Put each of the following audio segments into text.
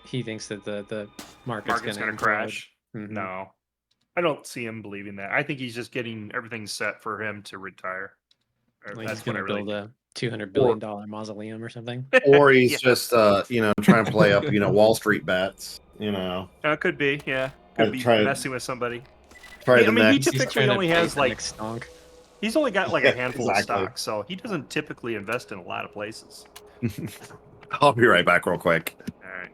he thinks that the market's Market's going gonna to crash. Mm-hmm. No, I don't see him believing that. I think he's just getting everything set for him to retire. Like That's he's going to build a $200 billion mausoleum or something. Or he's just, trying to play up, Wall Street bets, Could be, yeah. Could be messing with somebody. Try I mean, he typically only has like stonk. He's only got like a handful Exactly. of stocks, so he doesn't typically invest in a lot of places. I'll be right back real quick. All right.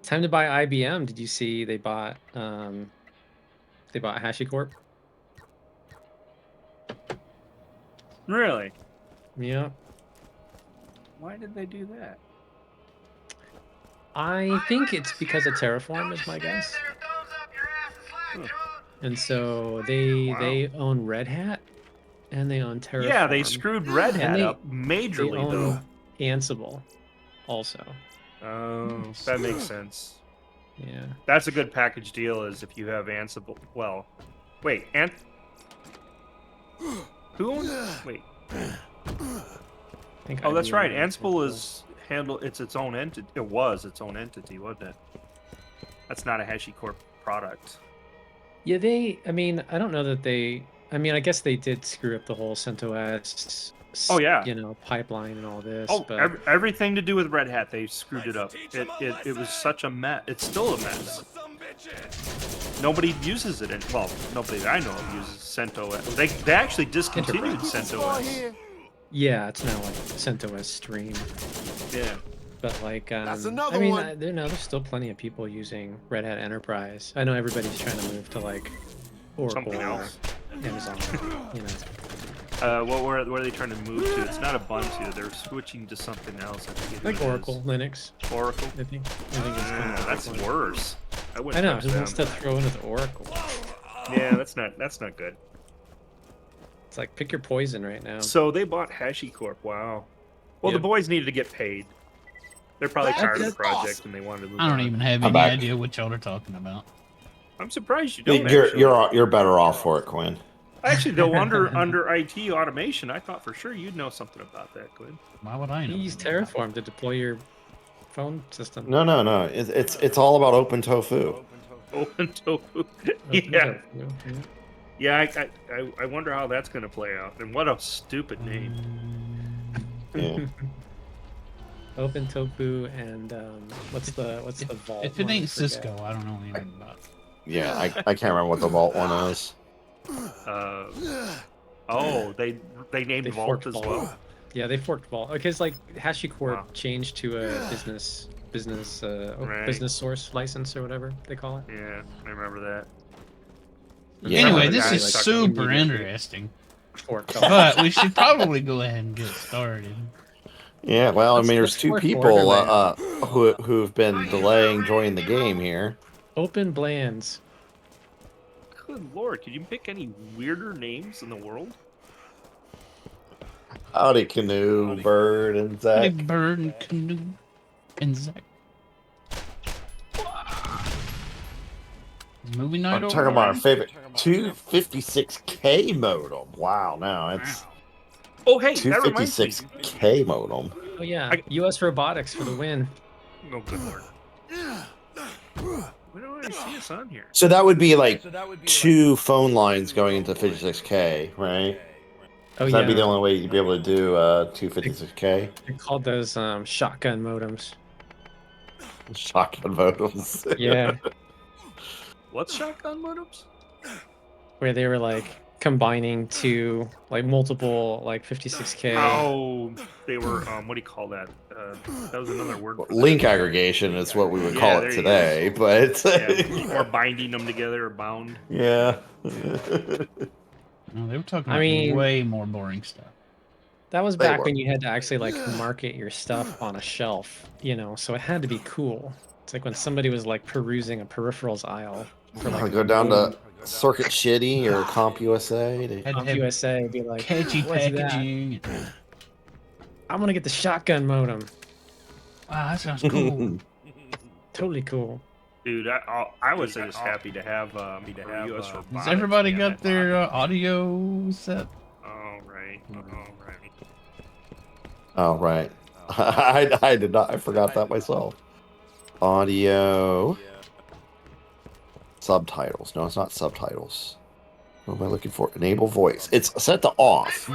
Time to buy IBM. Did you see they bought HashiCorp? Really? Yeah. Why did they do that? I think it's because of Terraform is my guess. And so they own Red Hat and they own Terraform. Yeah, they screwed Red Hat up majorly, they own though. Ansible also. Oh, that makes sense. Yeah. That's a good package deal is if you have Ansible. Well, wait, who owns Wait. Oh, that's right. Ansible is it's its own entity. It was its own entity, wasn't it? That's not a HashiCorp product. Yeah, I mean, I don't know that I guess they did screw up the whole CentOS pipeline and all this. Oh, but everything to do with Red Hat, they screwed it up. It was such a mess. It's still a mess. Nobody uses it. Nobody that I know of uses CentOS. They actually discontinued CentOS. Yeah, it's now like CentOS Stream. Yeah. But like, That's another one. There's still plenty of people using Red Hat Enterprise. I know everybody's trying to move to like Oracle something else. Amazon, What are they trying to move to? It's not Ubuntu. They're switching to something else. I think like Oracle, Linux. Oracle. I think that's worse. I know. Who wants to throw into the Oracle? Yeah, that's not good. It's like pick your poison right now. So they bought HashiCorp. Wow. Well, the boys needed to get paid. They're probably tired of the project and they wanted to move I don't even have any idea what y'all are talking about. I'm surprised you don't. You're better off for it, Quinn. Actually, though, under IT automation, I thought for sure you'd know something about that, Quinn. Why would I know? You use Terraform to deploy your phone system. No. It's all about Open Tofu. Open Tofu. Yeah. Yeah, I wonder how that's going to play out. And what a stupid name. Yeah. Open Tofu and what's the vault? If it ain't Cisco, I don't know anything about it. Yeah, I can't remember what the vault one is. They named Vault as well. Yeah, they forked Vault because like HashiCorp changed to a business source license or whatever they call it. Yeah, I remember that. Yeah. Anyway, this is super interesting. But we should probably go ahead and get started. Yeah, well, I mean, there's two people who've been delaying joining the game here. Open Blands. Good lord, could you pick any weirder names in the world? Howdy Canoe, Bird, and Zach. Howdy Bird and Canoe and Zach. Movie night. I'm talking about our favorite 256K modem. Wow, now it's. Oh hey, 256K modem. Oh yeah, U.S. Robotics for the win. Oh good lord. Why don't I see us on here? So that would be like two phone lines going into 56K, right? Oh yeah. That'd be the only way you'd be able to do 256K. They called those shotgun modems. Shotgun modems. Yeah. What's shotgun modems? Where they were like combining two like multiple like 56K. Oh, they were what do you call that? That was another word. For link aggregation is what we would call it today, but or binding them together or bound. Yeah. No, they were talking about way more boring stuff. That was back when you had to actually like market your stuff on a shelf, so it had to be cool. It's like when somebody was like perusing a peripherals aisle. For, like, go down to Circuit Shitty or CompUSA. CompUSA would be like, catchy packaging. I'm gonna get the shotgun modem. Wow, that sounds cool. Totally cool. Dude, I was just happy to have US Robotics. Has everybody got their audio set? Oh right. Oh right. I did not. I forgot that myself. Audio. Subtitles. No, it's not subtitles. What am I looking for? Enable voice. It's set to off.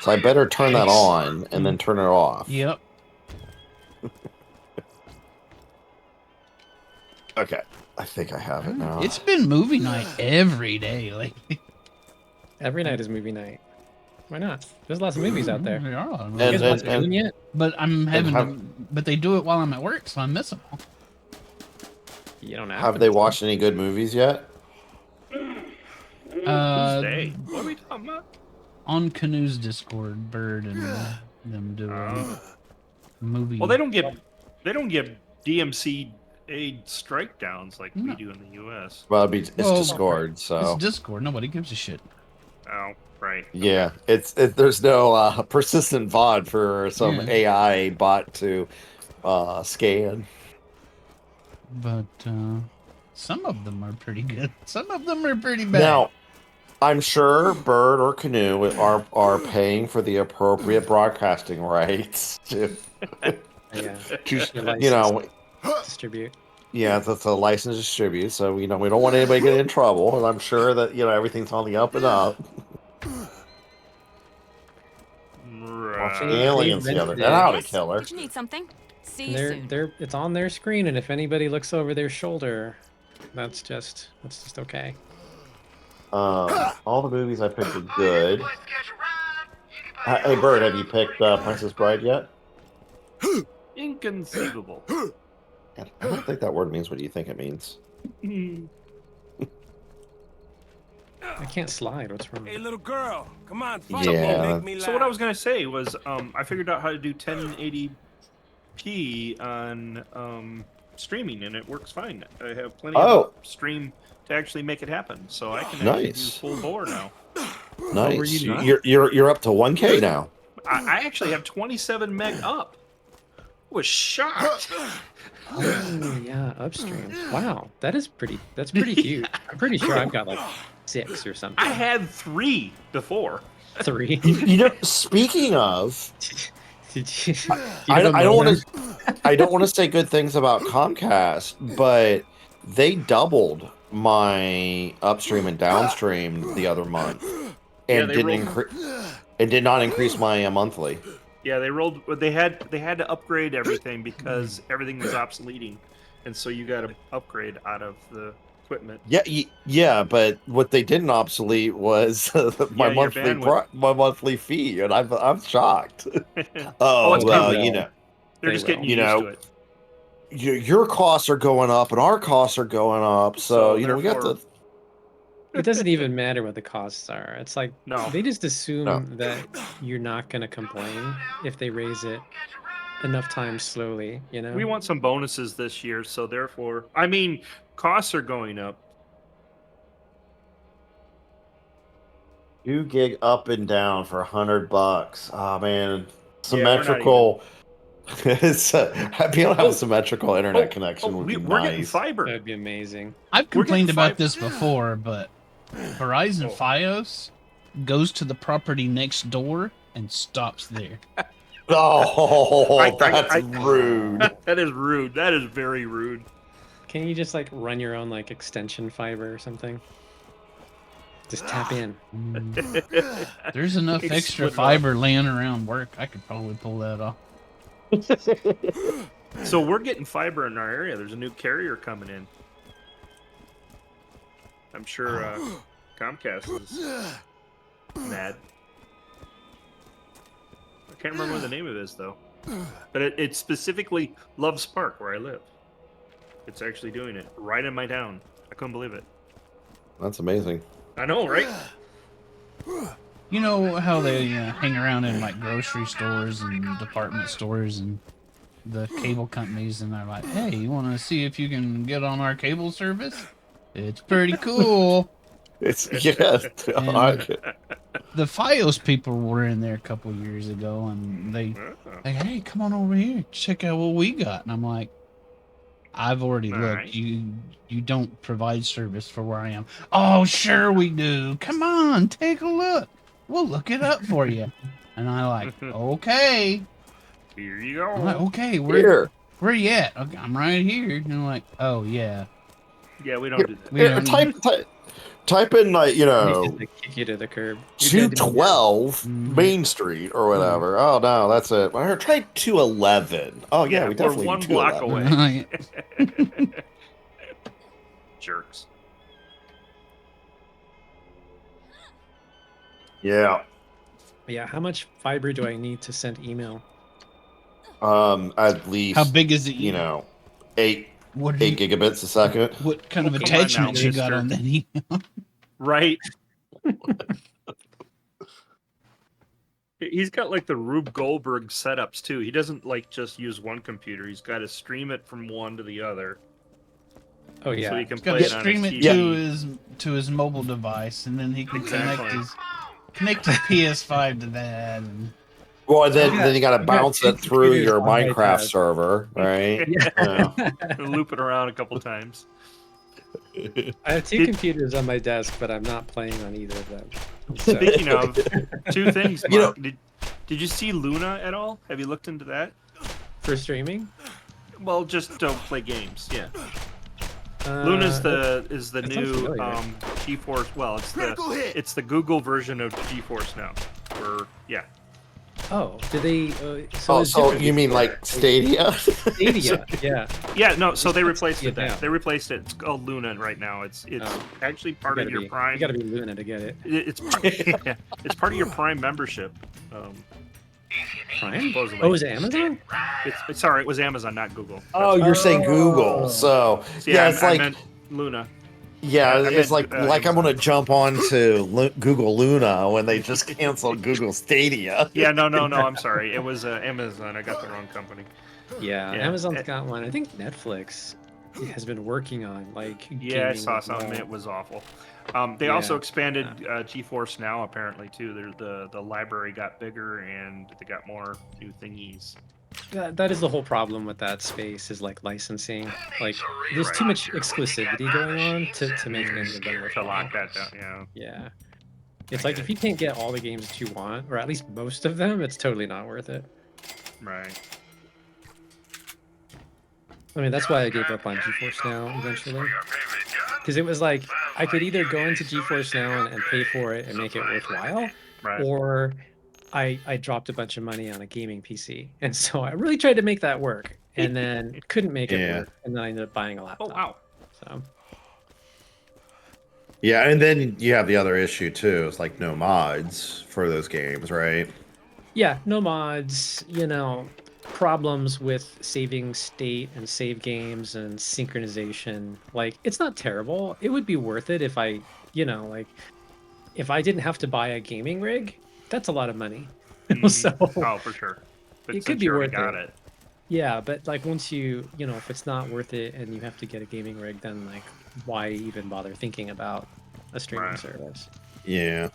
So I better turn that on and then turn it off. Yep. Okay. I think I have it now. It's been movie night every day lately. Every night is movie night. Why not? There's lots of movies out there. There are a lot of You movies. guys watch Dune yet? But I'm having to, but they do it while I'm at work, so I miss them all. You don't Have they watched any good movies yet? What are we talking about? On Canoe's Discord, Bird and them do a movie. Well, they don't get DMCA strike downs like we do in the U.S. Well, it's Discord, so it's Discord. Nobody gives a shit. Oh, right. yeah, there's no persistent VOD for some AI bot to scan. But some of them are pretty good. Some of them are pretty bad. Now, I'm sure Bird or Canoe are paying for the appropriate broadcasting rights to, distribute. Yeah, that's a license to distribute. So we don't want anybody getting in trouble, and I'm sure that everything's on the up and up. Watching aliens together. Get out of killer. Did you need something? See you soon. It's on their screen, and if anybody looks over their shoulder, that's just okay. All the movies I picked are good. Hey, Bird, have you picked Princess Bride yet? Inconceivable. I don't think that word means what you think it means. I can't slide. What's wrong? Hey, little girl, come on, fight Yeah. make me laugh. So what I was gonna say was, I figured out how to do 1080p on streaming, and it works fine. I have plenty of stream to actually make it happen, so I can actually do full bore now. Nice. You're up to 1K now. I actually have 27 meg up. Was shocked. Oh yeah, upstream. Wow, that's pretty huge. I'm pretty sure I've got like 6 or something. I had 3 before. 3. Speaking of, I don't want to say good things about Comcast, but they doubled my upstream and downstream the other month, and did not increase my monthly. Yeah, they had to upgrade everything because everything was obsoleting, and so you got to upgrade out of the equipment. Yeah, but what they didn't obsolete was my monthly fee, and I'm shocked. Well, they're just getting used to it. Your costs are going up, and our costs are going up, so we got the. It doesn't even matter what the costs are. It's like they just assume that you're not going to complain if they raise it enough times slowly, We want some bonuses this year, so therefore, costs are going up. 2 gig up and down for $100. Oh man, symmetrical. If you don't have a symmetrical internet connection, would be we're nice. getting fiber. That'd be amazing. I've complained about this before, but Verizon Fios goes to the property next door and stops there. Oh, that's rude. That is rude. That is very rude. Can you just like run your own like extension fiber or something? Just tap in. There's enough extra fiber laying around work. I could probably pull that off. So we're getting fiber in our area. There's a new carrier coming in. I'm sure Comcast is mad. I can't remember what the name of it is though. But it specifically loves Park where I live. It's actually doing it right in my town. I couldn't believe it. That's amazing. I know, right? You know how they hang around in like grocery stores and department stores and the cable companies, and they're like, "Hey, you want to see if you can get on our cable service? It's pretty cool." The Fios people were in there a couple years ago, and they like, "Hey, come on over here, check out what we got." And I'm like, "I've already looked. You don't provide service for where I am." "Oh, sure we do. Come on, take a look. We'll look it up for you." And I like, okay. Here you go. I'm like, okay, where you at? Okay, I'm right here. And I'm like, oh yeah. Yeah, we don't do that. We don't. Type in like They just like kick you to the curb. 212 Main Street or whatever. Oh no, that's it. I heard try 211. Oh yeah, we definitely we're do 1 block 211. away. Jerks. Yeah. Yeah, how much fiber do I need to send email? At least How big is it? You know, 8 What 8 gigabits a second. What kind of Come on attachments now, you got mister. on that email? Right. He's got like the Rube Goldberg setups too. He doesn't like just use one computer. He's got to stream it from one to the other. Oh yeah, So he can He's got play to it on stream his it TV. to his mobile device, and then he can Exactly. connect his PS5 to that. And... Well, then you got to bounce two it through computers your on my Minecraft desk. server, right? Yeah. Loop it around a couple times. I have two computers on my desk, but I'm not playing on either of them. So. Speaking of, 2 things. You know- Mark. Did you see Luna at all? Have you looked into that? For streaming? Well, just don't play games. Yeah. Uh, Luna's is the that sounds new familiar. GeForce. Well, it's the Google version of GeForce now. Oh, did they? Oh, it's so different you mean like Stadia? Stadia? Yeah. Yeah, no. So they replaced Yeah, it. now. They replaced it. It's called Luna right now. It's Oh. actually part of your Prime. You gotta be Luna to get it. It's yeah, it's part of your Prime membership. Prime? Supposedly. Oh, is it Amazon? Sorry, it was Amazon, not Google. Oh, you're saying Google. So yeah, it's I like meant Luna. yeah, I it's meant, like I'm gonna jump on to Google Luna when they just canceled Google Stadia. Yeah, no. I'm sorry. It was Amazon. I got the wrong company. Yeah, Yeah. Amazon's got one. I think Netflix has been working on like. Yeah, I gaming saw as well. something. It was awful. They also expanded GeForce Now apparently too. The library got bigger and they got more new thingies. That is the whole problem with that space is like licensing. Like, there's too much exclusivity going on to make any of them To worthwhile. lock that down, yeah. Yeah. It's like if you can't get all the games that you want, or at least most of them, it's totally not worth it. Right. I mean, that's why I gave up on GeForce Now eventually. Because it was like, I could either go into GeForce Now and pay for it and make it worthwhile, Right. or I dropped a bunch of money on a gaming PC. And so I really tried to make that work, and then couldn't make it Yeah. work, and then I ended up buying a laptop. Oh wow. So, Yeah, and then you have the other issue too. It's like no mods for those games, right? yeah, no mods, problems with saving state and save games and synchronization. Like, it's not terrible. It would be worth it if I, if I didn't have to buy a gaming rig. That's a lot of money. So Oh, for sure. But it since could be you already worth got it. it. Yeah, but like once if it's not worth it and you have to get a gaming rig, then like why even bother thinking about a streaming Right. service? Yeah.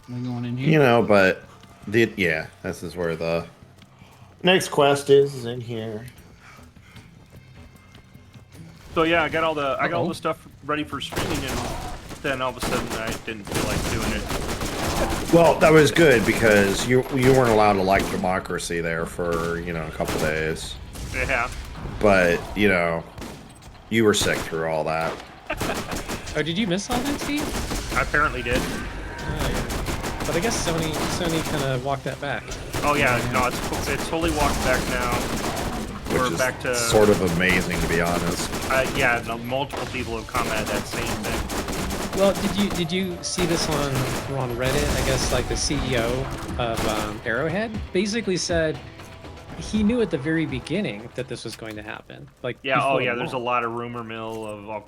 We going in here? But this is where the next quest is in here. So yeah, I got all the stuff ready for streaming, and then all of a sudden I didn't feel like doing it. Well, that was good because you weren't allowed to like democracy there for a couple days. Yeah. But you were sick through all that. Oh, did you miss all that, Steve? I apparently did. Oh, yeah. But I guess Sony kind of walked that back. Oh yeah, no, it's totally walked back now. Which We're is back to sort of amazing, to be honest. yeah. No, multiple people have commented that same thing. Well, did you see this on Reddit? I guess like the CEO of Arrowhead basically said he knew at the very beginning that this was going to happen. Like Yeah. Oh yeah. There's a long. lot of rumor mill of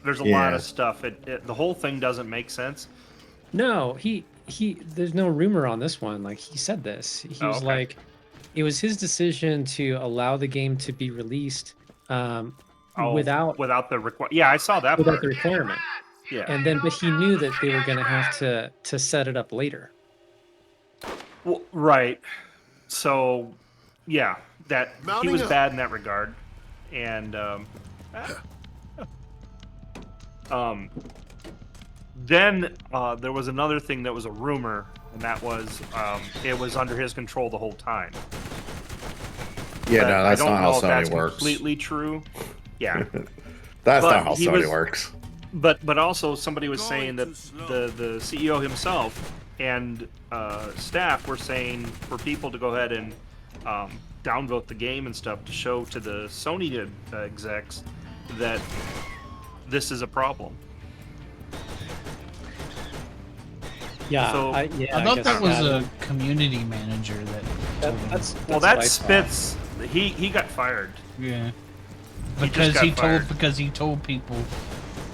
there's a lot of stuff. The whole thing doesn't make sense. No, he there's no rumor on this one. Like he said this. He was okay. like, it was his decision to allow the game to be released without the requirement. Yeah, I saw that. without part. the requirement. Yeah. And then, but he knew that they were going to have to set it up later. Well, right. So, yeah, he was bad in that regard, and then there was another thing that was a rumor and that was it was under his control the whole time. Yeah, But no, that's I don't not know how if Sony that's works. completely true. Yeah, That's But not how he Sony was- works. but also somebody was saying that the CEO himself and staff were saying for people to go ahead and downvote the game and stuff to show to the Sony execs that this is a problem. Yeah, So- I thought guess that was a community manager that. told him. that's Well, what I that thought. spits. He got fired. Yeah. He just Because got told fired. people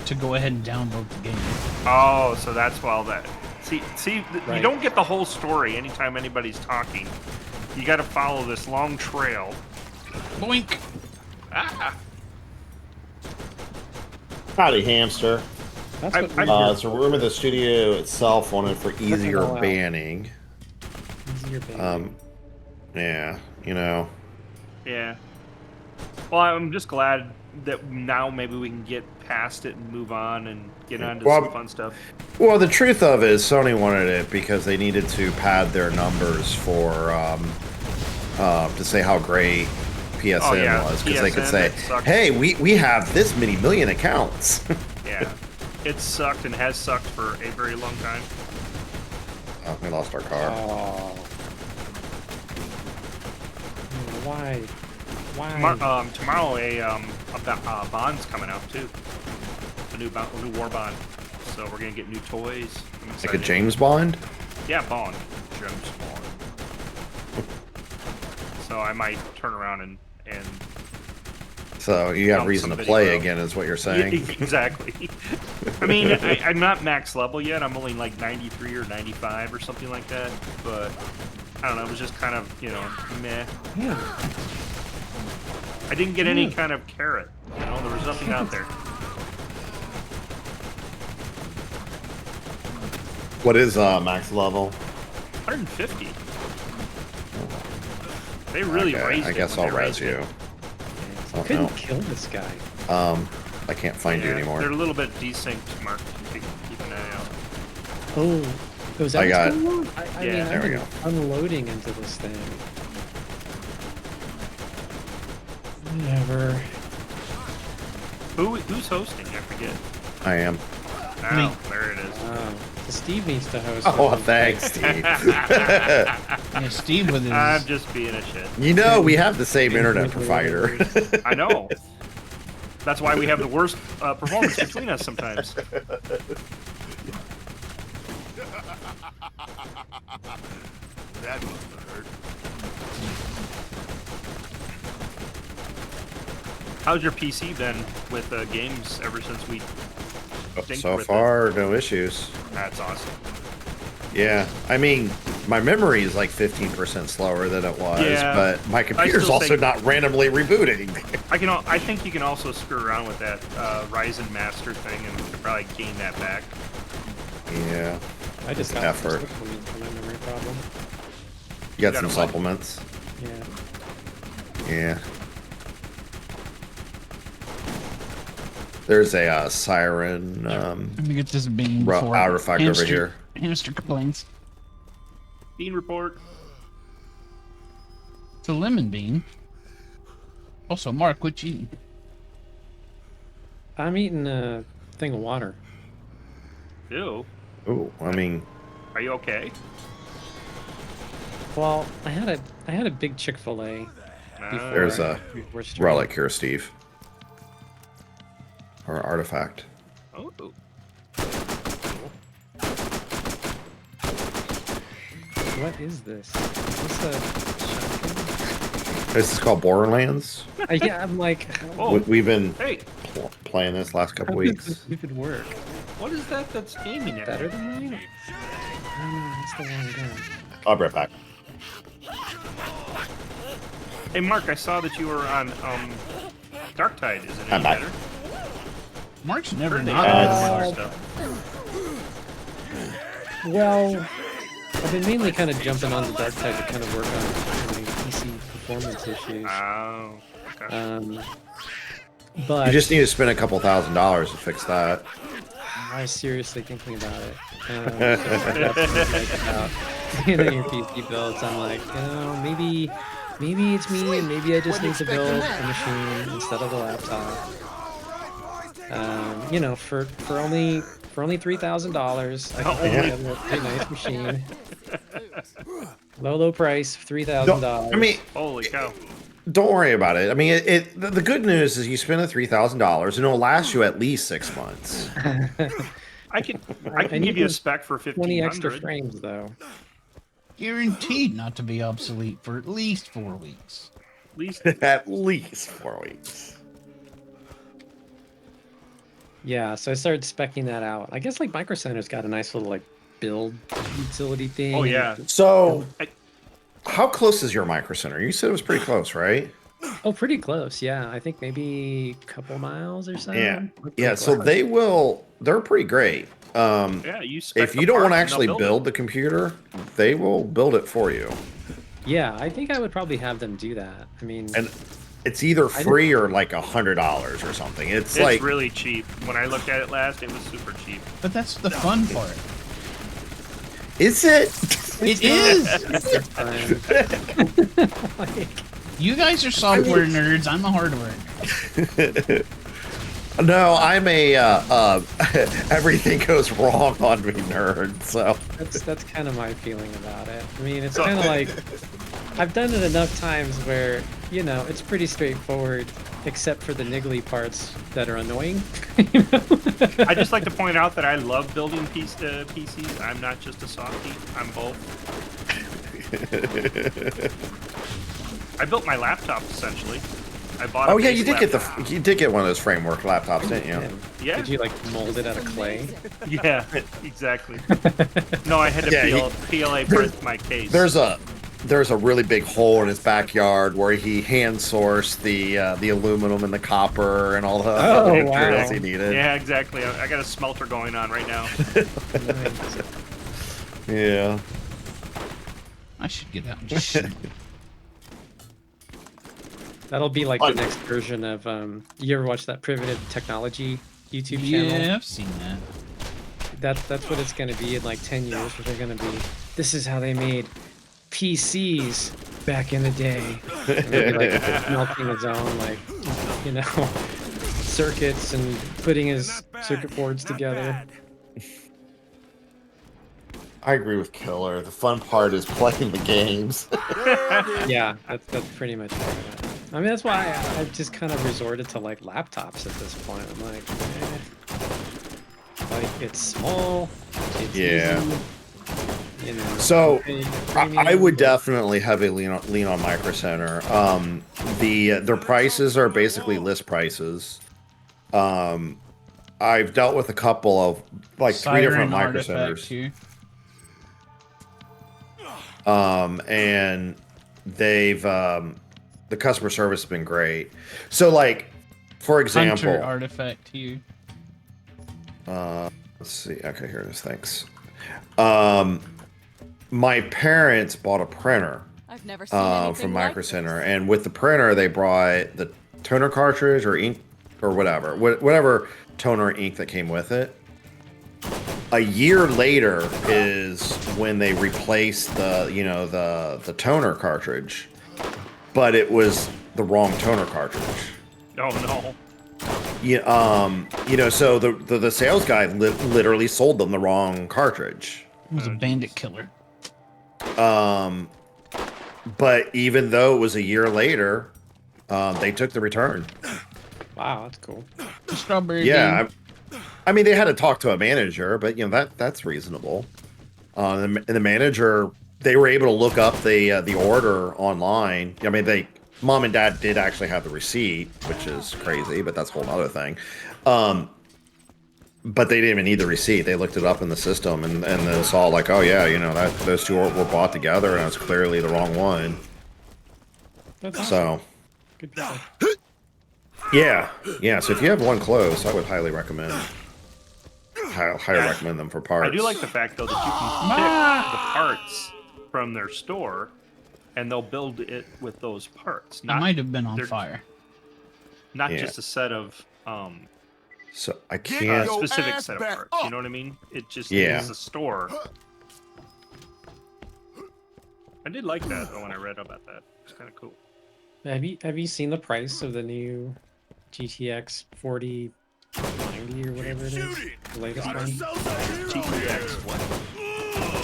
to go ahead and download the game. Oh, so that's why all that. See, you Right. don't get the whole story anytime anybody's talking. You got to follow this long trail. Boink. Ah, Howdy, hamster. That's I- what I- we were- It's a rumor the studio itself wanted for easier all out. banning. easier banning. Yeah, you know. yeah. Well, I'm just glad that now maybe we can get past it and move on and get on to Well, some fun stuff. Well, the truth of it is Sony wanted it because they needed to pad their numbers for to say how great PSN Oh, yeah, was, because they could PSN, say, that sucked. "Hey, we have this many million accounts." Yeah. It sucked and has sucked for a very long time. Oh, we lost our car. Oh. Why? Why? Tomorrow a bond's coming out too. A new war bond. So we're gonna get new toys. I'm Like a excited. James Bond. Yeah, Bond. James Bond. So I might turn around and So you have Dump reason to somebody, play bro. again, is what you're Yeah, saying. exactly. I mean, I'm not max level yet. I'm only like 93 or 95 or something like that. But I don't know. It was just kind of, meh. Yeah. I didn't get any kind of carrot. There was nothing out there. What is max level? 150. They really Okay, raised I it. guess when I'll they res raised you. it. I Oh, couldn't no. kill this guy. I can't find you Yeah, anymore. They're a little bit desynced, Mark. Keep an eye out. Oh, was that I got- what's going on? I Yeah. mean, There we I'm go. unloading into this thing. Whatever. Who's hosting? I forget. I am. Oh, there it is. Steve needs to host. Oh, it. thanks, Steve. Yeah, Steve with his. I'm just being a shit. You know, we have the same internet provider. I know. That's why we have the worst performance between us sometimes. That must have hurt. How's your PC been with games ever since we synced So with far, no issues. it? That's awesome. Yeah, I mean, my memory is like 15% slower than it was, Yeah, but my computer's still also think- not randomly rebooting. I think you can also screw around with that Ryzen Master thing, and you could probably gain that back. Yeah, I just got effort. some supplements for my memory problem. you got got some a what? supplements. Yeah. Yeah. There's a siren Let me get this bean before artifact over here. Hamster complains. Bean report. It's a lemon bean. Also, Mark, what you eating? I'm eating a thing of water. Ew. Ooh, I mean, Are you okay? Well, I had a big Chick-fil-A before. There's a before starting. relic here, Steve. Or artifact. Oh. What is this? Is this a shotgun? This is called Borderlands. Yeah, I'm like, Oh. We've been Hey, playing this last couple how does weeks. this even work? what is that that's aiming at Better me? than mine? Oh no, that's the wrong gun. I'll be right back. Hey, Mark, I saw that you were on Darktide. Is it I'm any back. better? Mark's never They not. added some other stuff. Well, I've been mainly kind of jumping on the dark side to kind of work on my PC performance issues. Oh, okay. But You just need to spend a couple $1,000s to fix that. I was seriously thinking about it. About your PC builds. I'm like, maybe it's me, and maybe I just need to build a machine instead of a laptop. For only $3,000, I can have a pretty nice machine. Low price, $3,000. I mean, holy cow. Don't worry about it. I mean, the good news is you spend the $3,000 and it'll last you at least 6 months. I can give you a spec for 20 extra 1,500. frames though. Guaranteed not to be obsolete for at least 4 weeks. At least 4 weeks. Yeah, so I started speccing that out. I guess like Micro Center's got a nice little like build utility thing. Oh yeah. So, how close is your Micro Center? You said it was pretty close, right? Oh, pretty close. Yeah, I think maybe a couple miles or so. Yeah. So they're pretty great. Yeah, if you don't want to actually build the computer, they will build it for you. Yeah, I think I would probably have them do that. I mean, and it's either free or like $100 or something. It's like really cheap. When I looked at it last, it was super cheap. But that's the fun part. Is it? It is. You guys are software nerds. I'm a hardware nerd. No, I'm a everything goes wrong on me nerd. So that's kind of my feeling about it. I mean, it's kind of like I've done it enough times where it's pretty straightforward, except for the niggly parts that are annoying. I just like to point out that I love building PCs. I'm not just a softie. I'm both. I built my laptop essentially. I bought. Oh yeah, you did get one of those framework laptops, didn't you? Yeah. Did you like mold it out of clay? Yeah, exactly. No, I had to PLA print my case. There's a really big hole in his backyard where he hand sourced the aluminum and the copper and all the materials he needed. Yeah, exactly. I got a smelter going on right now. Yeah. I should get out and just shoot. That'll be like the next version of you ever watch that Primitive Technology YouTube channel? Yeah, I've seen that. That's what it's gonna be in like 10 years, where they're gonna be, this is how they made PCs back in the day. And they'll be like melting his own circuits and putting his circuit boards together. I agree with Killer. The fun part is playing the games. Yeah, that's pretty much it. I mean, that's why I've just kind of resorted to like laptops at this point. I'm like, it's small, it's easy, So I would definitely heavily lean on Micro Center. Their prices are basically list prices. I've dealt with a couple of like Siren 3 different Micro Centers. And they've the customer service has been great. So like, for example, Hunter Artifact here. Let's see. Okay, here it is. Thanks. My parents bought a printer I've never seen from Micro Center, and with the printer they brought the toner cartridge or ink or whatever toner ink that came with it. A year later is when they replaced the toner cartridge, but it was the wrong toner cartridge. Oh no. Yeah, so the sales guy literally sold them the wrong cartridge. It was a bandit killer. But even though it was a year later, they took the return. Wow, that's cool. Strawberry. Yeah, I mean they had to talk to a manager, but that's reasonable. And the manager, they were able to look up the order online. I mean, mom and dad did actually have the receipt, which is crazy, but that's a whole other thing. But they didn't even need the receipt. They looked it up in the system and they saw like, oh yeah, that those two were bought together and it's clearly the wrong one. That's awesome. So, good people. yeah. So if you have one close, I would highly recommend. Highly recommend them for parts. I do like the fact though that you can pick the parts from their store, and they'll build it with those parts. It might have been on fire. Not just a set of So I Get can't. your Specific ass set of back parts. up. You know what I mean? It just Yeah. is a store. I did like that though when I read about that. It's kind of cool. Have you seen the price of the new GTX 4090 or whatever it is? The latest one? GTX what?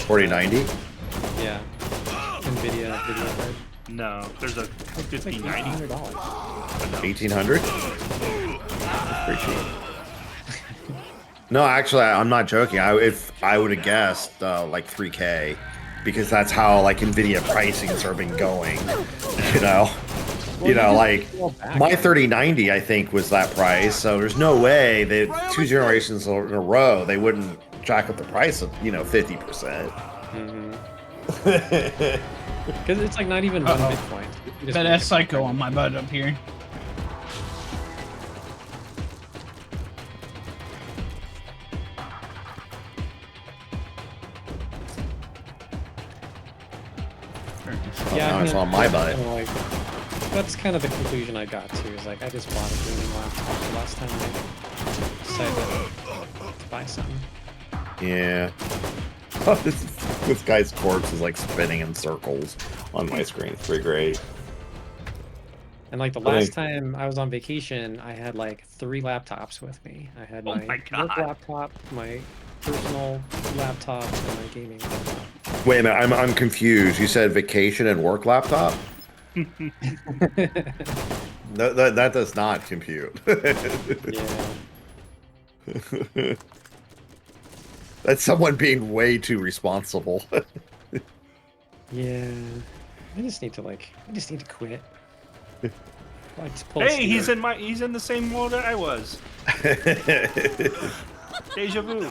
4090. Yeah. NVIDIA video card. No, there's a It's like $5090. $1,800. 1800. Pretty cheap. No, actually, I'm not joking. If I would have guessed like 3K, because that's how like Nvidia pricings have been going. You know, Well, like my 3090 I think was that price. So there's no way that 2 generations in a row they wouldn't jack up the price of 50%. Because it's like not even one Bitcoin. You just Bet make that it psycho better. on my butt up here. Yeah, Now I it's mean, on my butt. That's kind of the conclusion I got to. Is like I just bought a gaming laptop the last time I decided to buy something. Yeah. This guy's corpse is like spinning in circles on my screen. It's pretty great. And like the last time I was on vacation, I had like 3 laptops with me. I had Oh my my work God. laptop, my personal laptop, and my gaming laptop. Wait a minute, I'm confused. You said vacation and work laptop? That does not compute. Yeah. That's someone being way too responsible. Yeah. I just need to quit. Like, just pull a Hey, he's Steven. he's in the same world that I was. Deja vu.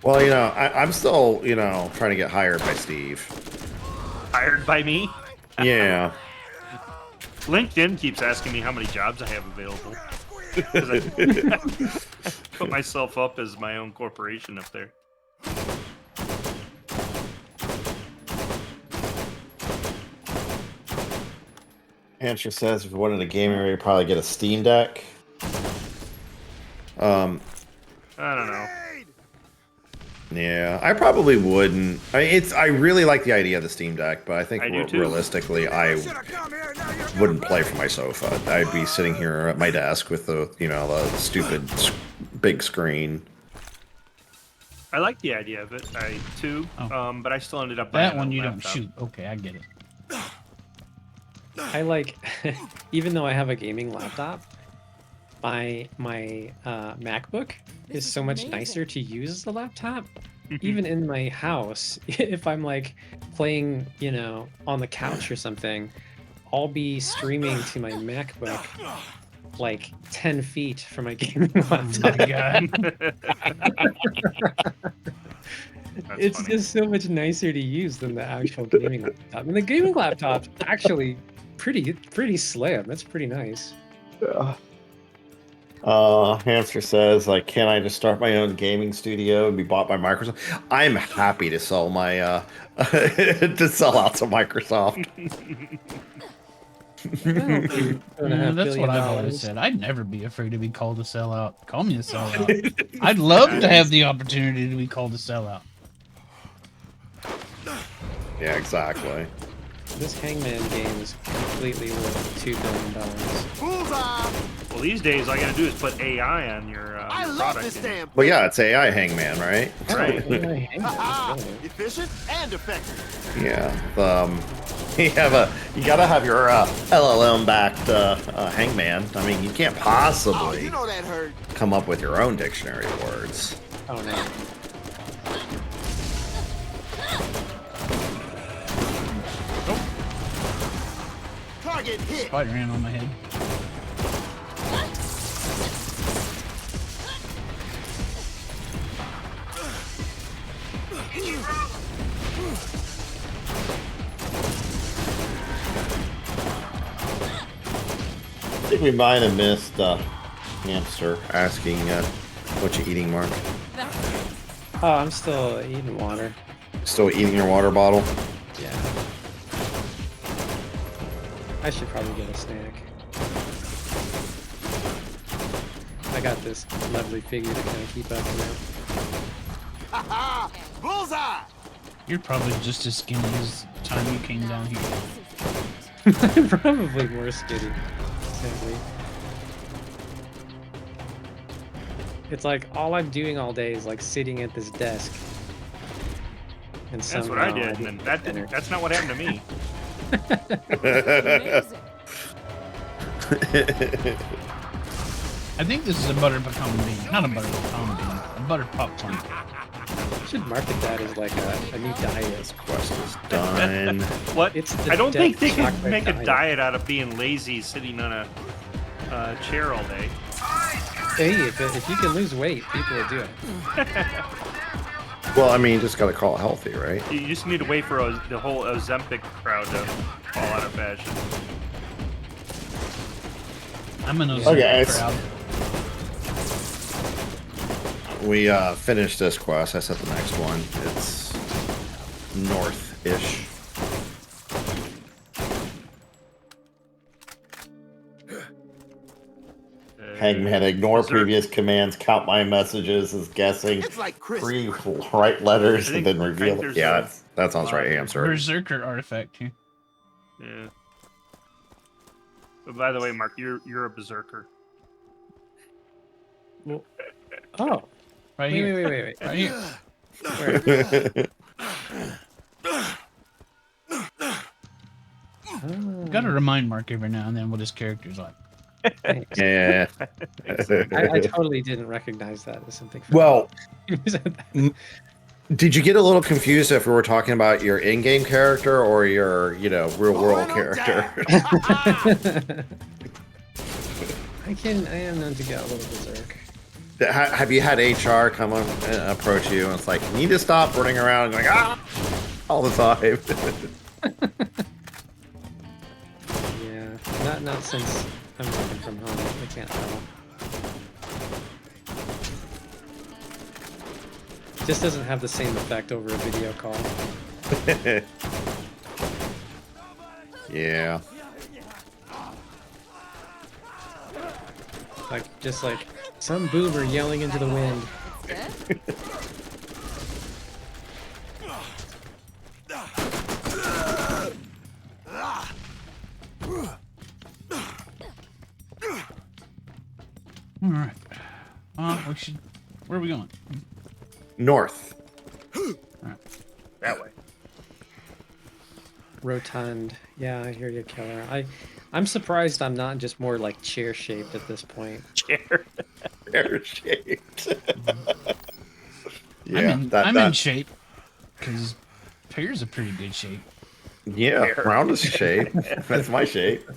Well, I'm still, trying to get hired by Steve. Hired by me. Yeah. LinkedIn keeps asking me how many jobs I have available. 'Cause I put myself up as my own corporation up there. Hampshire says if you wanted a gaming rig, you'd probably get a Steam Deck. I don't know. Yeah, I probably wouldn't. I really like the idea of the Steam Deck, but I think I do too. realistically, I wouldn't play from my sofa. I'd be sitting here at my desk with the the stupid big screen. I like the idea of it. I too. Oh. But I still ended up buying That one a you don't laptop. shoot. Okay, I get it. I like, even though I have a gaming laptop, my MacBook is so much nicer to use as a laptop. Even in my house, if I'm like playing, on the couch or something, I'll be streaming to my MacBook like 10 feet from my gaming laptop. Oh my God. It's funny. just so much nicer to use than the actual gaming laptop. And the gaming laptop's actually pretty slim. That's pretty nice. Hamster says, can I just start my own gaming studio and be bought by Microsoft? I'm happy to sell my to sell out to Microsoft. That's what I've always said. I'd never be afraid to be called a sellout. Call me a sellout. I'd love to have the opportunity to be called a sellout. Yeah, exactly. This Hangman game is completely worth $2 billion. Bullseye! Well, these days, all you gotta do is put AI on your I love product. this damn Well, yeah, it's AI Hangman, right? Right. Haha! Efficient and effective. Yeah. You gotta have your LLM backed Hangman. I mean, you can't Oh, possibly you know that hurt. come up with your own dictionary of words. Oh no. Target hit. Spider ran on my head. I think we might have missed Hamster asking what you eating, Mark. Oh, I'm still eating water. Still eating your water bottle? Yeah. I should probably get a snack. I got this lovely figure to kind of keep up now. Ha Bullseye! You're probably just as skinny as the time you came down here. Probably more skinny. Simply. It's like all I'm doing all day is like sitting at this desk. And That's what I did, and that's not what happened to me. I think this is a butter pecan bean. Not a butter pecan bean. A butter popcorn. You should market that as like a new diet. This quest is done. What? It's the I don't think they death can chocolate make a diet. diet out of being lazy, sitting on a chair all day. Hey, if you can lose weight, people will do it. Well, I mean, you just got to call it healthy, right? You just need to wait for the whole Ozempic crowd to fall out of fashion. I'm an Okay, Ozempic it's- crowd. We finished this quest. I set the next one. It's north-ish. Hangman, ignore previous commands. Count my messages as guessing. It's like Chris. Write letters I and think- then I reveal think it. there's Yeah, a- that sounds right, Hamster. Berserker artifact here. Yeah. But by the way, Mark, you're a berserker. Oh, Right wait, here. wait. Right here. Where? Got to remind Mark every now and then what his character's like. Thanks. Yeah. I totally didn't recognize that as something. Well, You said that. did you get a little confused if we were talking about your in-game character or your, real-world character? I am known to get a little berserk. Have you had HR come up and approach you and it's like, you need to stop running around going, all the time? Yeah, not since I'm working from home. I can't tell. Just doesn't have the same effect over a video call. Yeah. Just like some boomer yelling into the wind. All right. We should. Where are we going? North. That way. Rotund. Yeah, I hear you, Killer. I'm surprised I'm not just more like chair shaped at this point. Chair. Pear-shaped. Yeah, I'm in shape because pear's a pretty good shape. Yeah, round shape. That's my shape.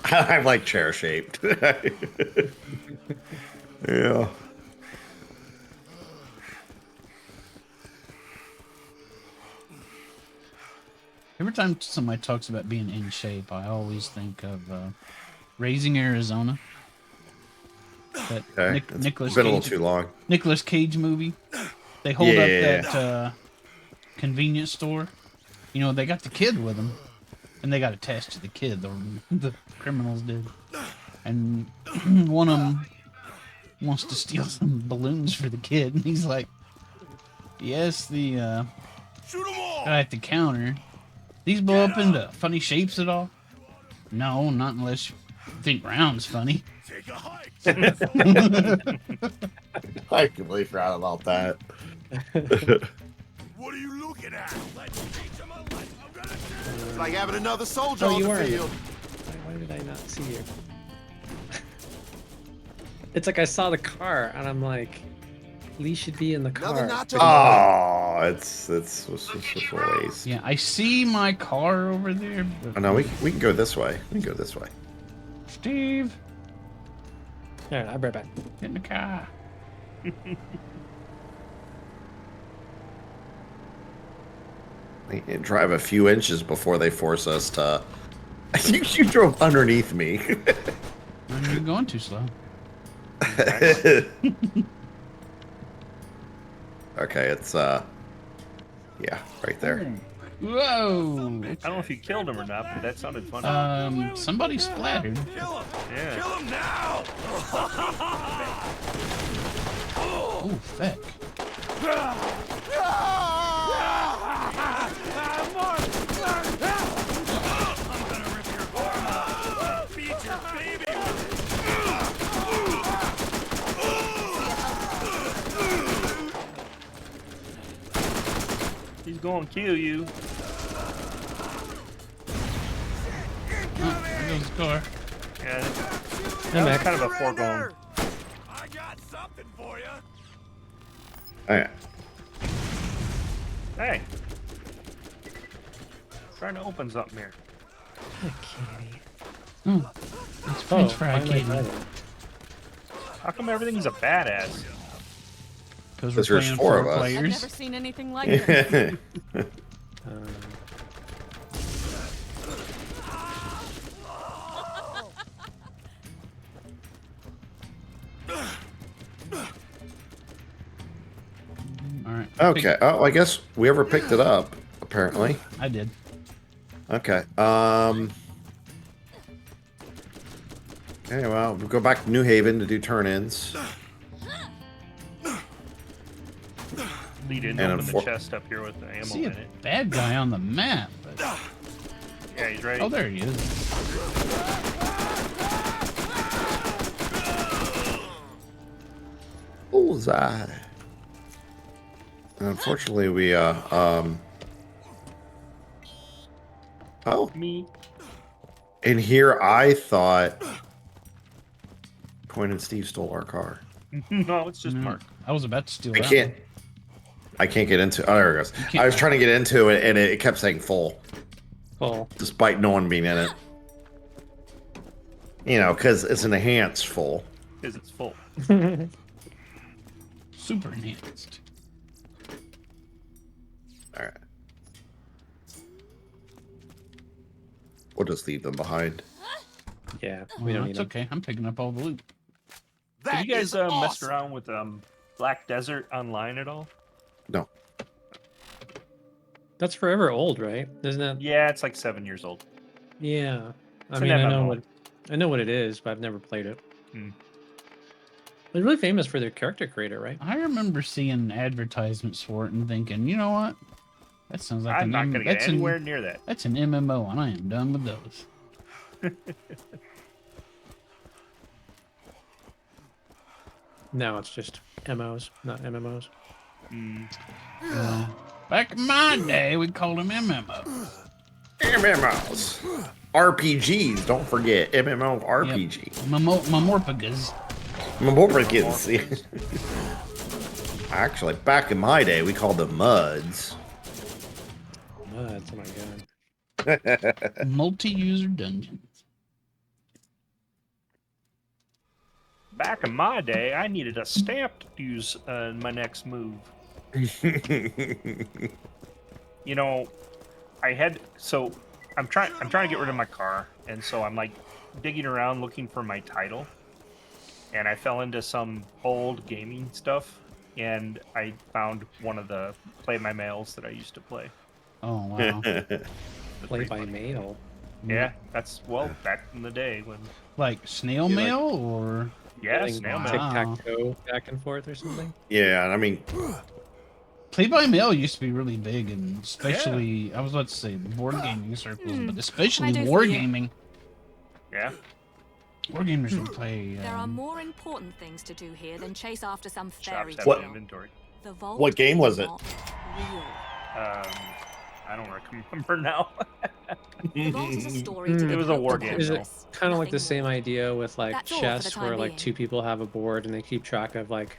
I'm like chair-shaped. Yeah. Every time somebody talks about being in shape, I always think of Raising Arizona. That Okay. Nicholas It's been a little Cage, too long. Nicolas Cage movie. They hold up that convenience store. You know, they got the kid with them, and they got attached to the kid. The criminals did, and one of them wants to steal some balloons for the kid, and he's like, "Yes, the guy at the counter. These blow up into funny shapes at all? No, not unless you think round's funny." Take a hike. I completely forgot about that. What are you looking at? Let's teach him a lesson. It's like having another soldier Oh, on you the are. field. Why did I not see you? It's like I saw the car and I'm like, Lee should be in the Another car. nacho. Oh, it's just a waste. Yeah, I see my car over there. But Oh, no, we can go this way. We can go this way. Steve, Alright, I'll be right back. get in the car. They can drive a few inches before they force us to. You drove underneath me. You're going too slow. Okay, it's yeah, right there. Whoa! I don't know if you killed him or not, but that sounded funny. Somebody splattered. Kill him! Yeah. Kill him now! Oh, feck. I'm gonna rip your arm out. Feed your baby. He's gonna kill you. Oh, there goes the car. Yeah, I'm that's back. kind of a foregone. I got something for you. Okay. Hey. Trying to open something here. Kitty. Oh, it's French fry why am I Katie. driving? How come everything's a badass? Because Because we're there's playing 4 of 4 us. I've players. never seen anything like this. Um, All right. Okay. Oh, I guess we ever picked it up, apparently. I did. Okay. Okay, well, we'll go back to New Haven to do turn-ins. Lead in, And open the unfor- chest up here with the I ammo see in a it. bad guy on the map. But... Yeah, he's right. Oh, there he is. Bullseye. Unfortunately, we, oh, Me. in here I thought Quinn and Steve stole our car. No, it's just No, Mark. I was about to steal I that can't. one. I can't get into. Oh, there it goes. can't- I was trying to get into it, and it kept saying full, Well, despite no one being in it. You know, because it's an enhanced full. Because it's full. Super enhanced. All right. We'll just leave them behind. yeah, we Well, don't need it's them. okay. I'm picking up all the loot. That Have you guys is messed awesome. around with Black Desert online at all? No. That's forever old, right? Isn't that? Yeah, it's like 7 years old. Yeah. I It's mean, an I know MMO. what it is, but I've never played it. Hmm. They're really famous for their character creator, right? I remember seeing advertisements for it and thinking, you know what? That sounds like I'm not going to get that's anywhere near that. That's an MMO, and I am done with those. No, it's just MOs, not MMOs. Back in my day, we called them MMOs. MMOs. RPGs. Don't forget MMO RPG. Mamorpagas. Mamorpikins. Actually, back in my day, we called them muds. Oh my god. Multi-user dungeons. Back in my day, I needed a stamp to use in my next move. You know, I'm trying to get rid of my car, and so I'm like digging around looking for my title, and I fell into some old gaming stuff, and I found one of the Play My Mails that I used to play. Oh, wow. Play by mail. Yeah, that's back in the day when Like snail You like- mail or... yeah, Playing snail mail. tic-tac-toe back and forth or something. Yeah, I mean, Play by mail used to be really big, and especially, I was about to say board gaming circles, but especially Can I do for you? wargaming. Yeah, Wargamers would play... There are more important things to do here than chase after some fairy shops have What? an tale. inventory. The vault What game was is it? not real. I don't remember now. The vault is a story to It be was a built war upon game, Is it this, kind of like the nothing same more. idea with like That's all for the chess, time where like being. two people have a board and they keep track of like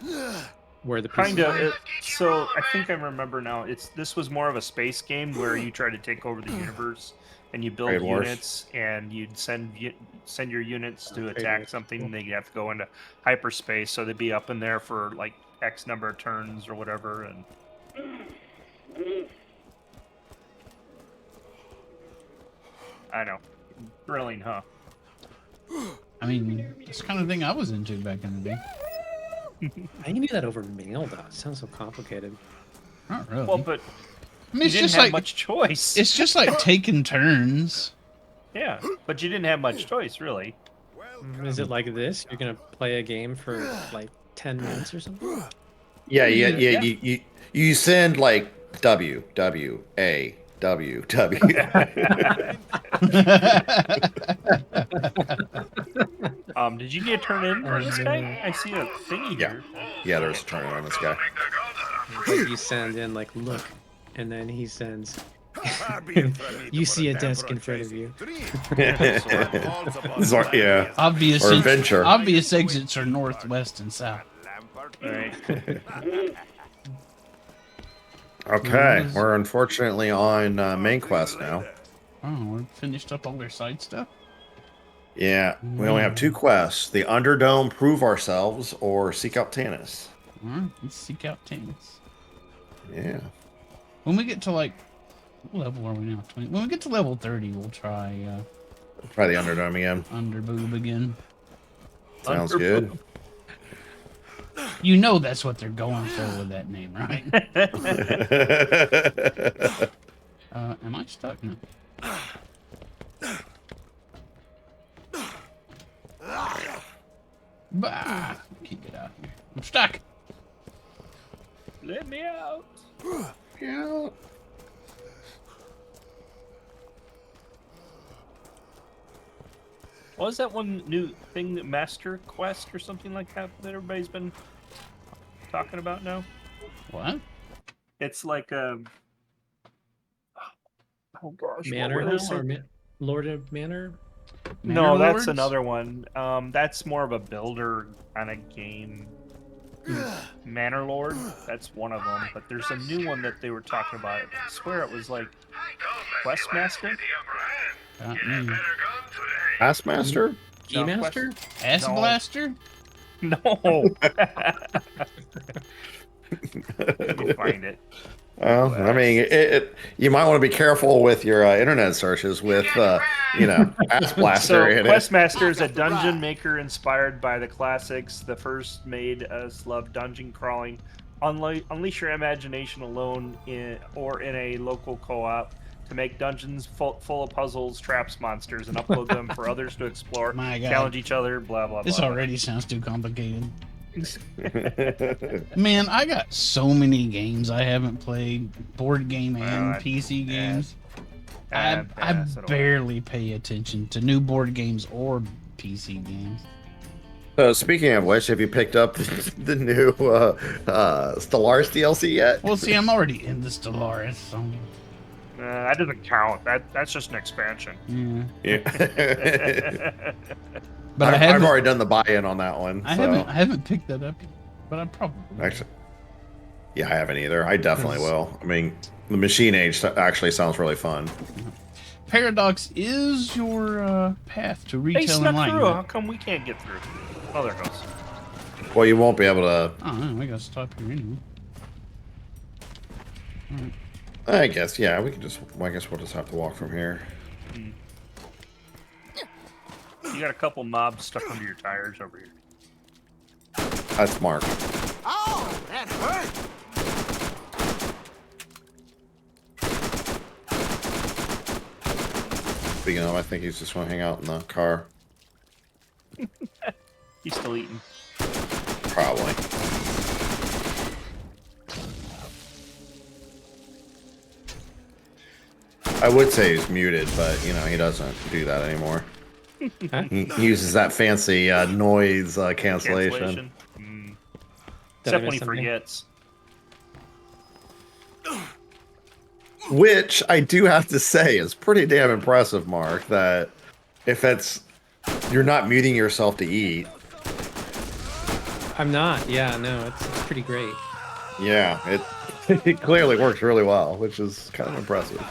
where the pieces Kind are? of. So I think I remember now. This was more of a space game where you try to take over the universe, and you build Trade Wars. units, and you'd send your units to Trade attack Wars, something, cool. and they have to go into hyperspace. So they'd be up in there for like X number of turns or whatever, and I know, thrilling, huh? I mean, it's the kind of thing I was into back in the day. I can do that over mail though. It sounds so complicated. Not really. Well, but I mean, You it's didn't just have like much choice. it's just like taking turns. Yeah, but you didn't have much choice, really. Is it like this? You're gonna play a game for like 10 minutes or something? Yeah, yeah, Yeah. yeah. You send like W W A W W. Did you get turned in for this guy? I see a thingy Yeah. here. Yeah, there's a turn on this guy. It's like you send in like look, and then he sends. You You see a desk in front of you. Yeah. Obvious Or adventure. obvious exits are north, west, and south. All right. Okay, we're unfortunately on main quest now. Oh, we're finished up all their side stuff. Yeah, we only have 2 quests: the Underdome, prove ourselves, or seek out Tannis. All right, let's seek out Tannis. Yeah. When we get to like, what level are we now? 20. When we get to level 30, we'll try Try the Underdome again. Underboob again. Sounds good. You know that's what they're going for with that name, right? Am I stuck? No. Bah! Can't get out here. I'm stuck. Let me out. Yeah. What was that one new thing, Master Quest or something like that everybody's been talking about now? What? It's like oh gosh, Manor what were they Hall or saying? Lord of Manor? No, Manor that's Lords? another one. That's more of a builder kind of game. Manor Lord, that's one of them. But there's a new one that they were talking about. I swear it was like Questmaster. Taskmaster? Keymaster? Ass No. Blaster? No. Let me find it. Well, I mean, you might want to be careful with your internet searches with, Ass Blaster So, in it. Questmaster is a dungeon maker inspired by the classics. The first made us love dungeon crawling. Unleash your imagination alone in a local co-op to make dungeons full of puzzles, traps, monsters, and upload them for others to explore, My God. challenge each other, blah, blah, blah. This already sounds too complicated. Man, I got so many games I haven't played, board game and PC games. I barely pay attention to new board games or PC games. So speaking of which, have you picked up the new Stellaris DLC yet? Well, see, I'm already in the Stellaris, so that doesn't count. That's just an expansion. yeah. Yeah. But I've already done the buy-in on that one. I so. haven't picked that up, but I probably will. Actually, yeah, I haven't either. I definitely will. I mean, the Machine Age actually sounds really fun. Paradox is your path to They retail snuck through. How enlightenment. come we can't get through? Oh, there it goes. Well, you won't be able to. Oh, no, we gotta stop here anyway. Alright. I guess, yeah, we can just. Well, I guess we'll just have to walk from here. You got a couple mobs stuck under your tires over here. That's Mark. Oh, that hurt. Speaking of, I think he's just going to hang out in the car. He's still eating. Probably. I would say he's muted, but, he doesn't do that anymore. He uses that fancy noise cancellation. Except when he forgets. Which I do have to say is pretty damn impressive, Mark, that if you're not muting yourself to eat. I'm not. Yeah, no, it's pretty great. Yeah, it clearly works really well, which is kind of impressive.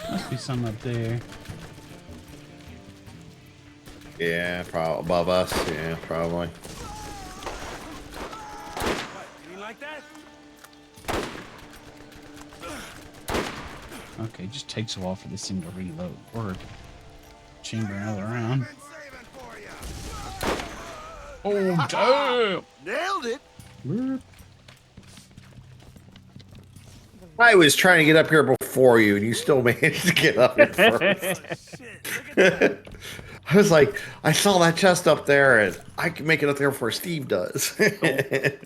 Must be some up there. Yeah, probably above us. Yeah, probably. You like that? Okay, just takes a while for this thing to reload. Or chamber another round. Been saving for you. Oh, damn! Nailed it. I was trying to get up here before you, and you still managed to get up here first. I was like, I saw that chest up there, and I can make it up there before Steve does. I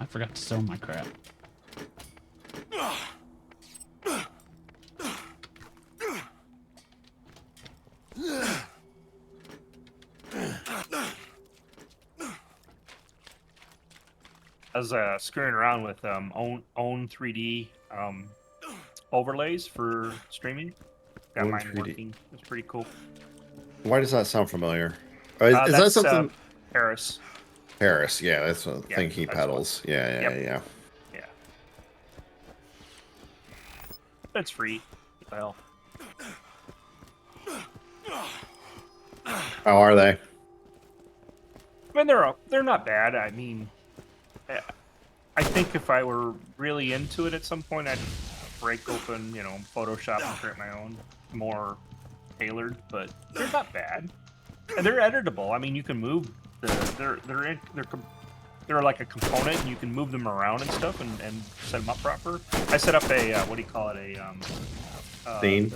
forgot to sell my crap. I was screwing around with own 3D overlays for streaming. Got Own mine 3D. working. It's pretty cool. Why does that sound familiar? Is that That's, something? Paris. Paris, yeah, that's a Yeah, thing he that's peddles. Yeah, Yep. yeah. Yeah. It's free. What the hell? How are they? I mean, they're not bad. I mean, I think if I were really into it at some point, I'd break open, Photoshop and create my own, more tailored. But they're not bad, and they're editable. I mean, you can move they're like a component, and you can move them around and stuff, and set them up proper. I set up a what do you call it? Scene?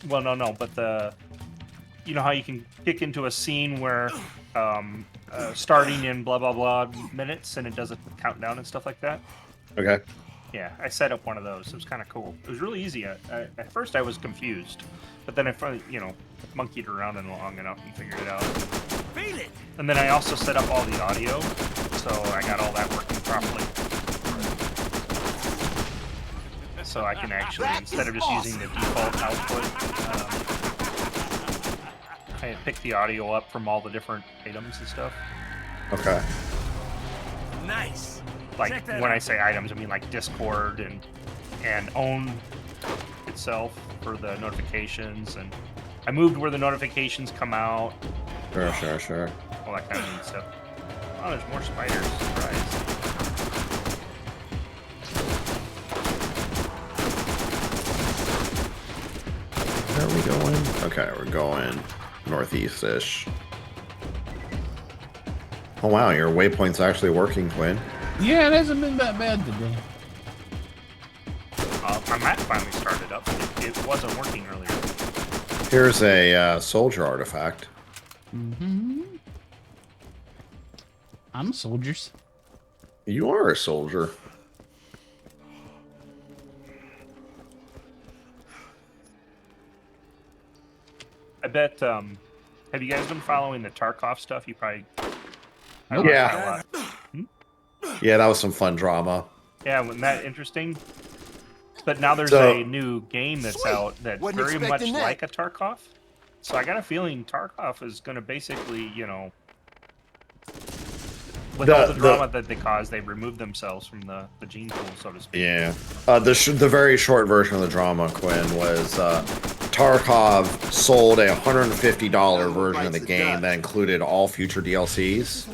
Well, no, but you know how you can kick into a scene where starting in blah blah blah minutes, and it does a countdown and stuff like that. Okay. Yeah, I set up one of those. It was kind of cool. It was really easy. At first, I was confused, but then I finally, monkeyed around it long enough and figured it out. Feel it. And then I also set up all the audio, so I got all that working properly. So I can actually, instead of just using the default output, I pick the audio up from all the different items and stuff. Okay. Nice. Like Check that when I out. say items, I mean like Discord and Own itself for the notifications, and I moved where the notifications come out, Sure. all that kind of neat stuff. Oh, there's more spiders. Surprise. Where are we going? Okay, we're going northeast-ish. Oh wow, your waypoint's actually working, Quinn. Yeah, it hasn't been that bad today. My map finally started up. It wasn't working earlier. Here's a soldier artifact. I'm soldiers. You are a soldier. I bet. Have you guys been following the Tarkov stuff? You probably. I Nope. watch Yeah. that a lot. Yeah, that was some fun drama. Yeah, wasn't that interesting? But now there's So- a new game that's Sweet. out that's Wasn't very much expecting that. like a Tarkov. So I got a feeling Tarkov is going to basically, with all the drama that they caused, they removed themselves from the gene pool, so to speak. Yeah. The very short version of the drama, Quinn, was Tarkov sold a $150 version of the game that included all future DLCs.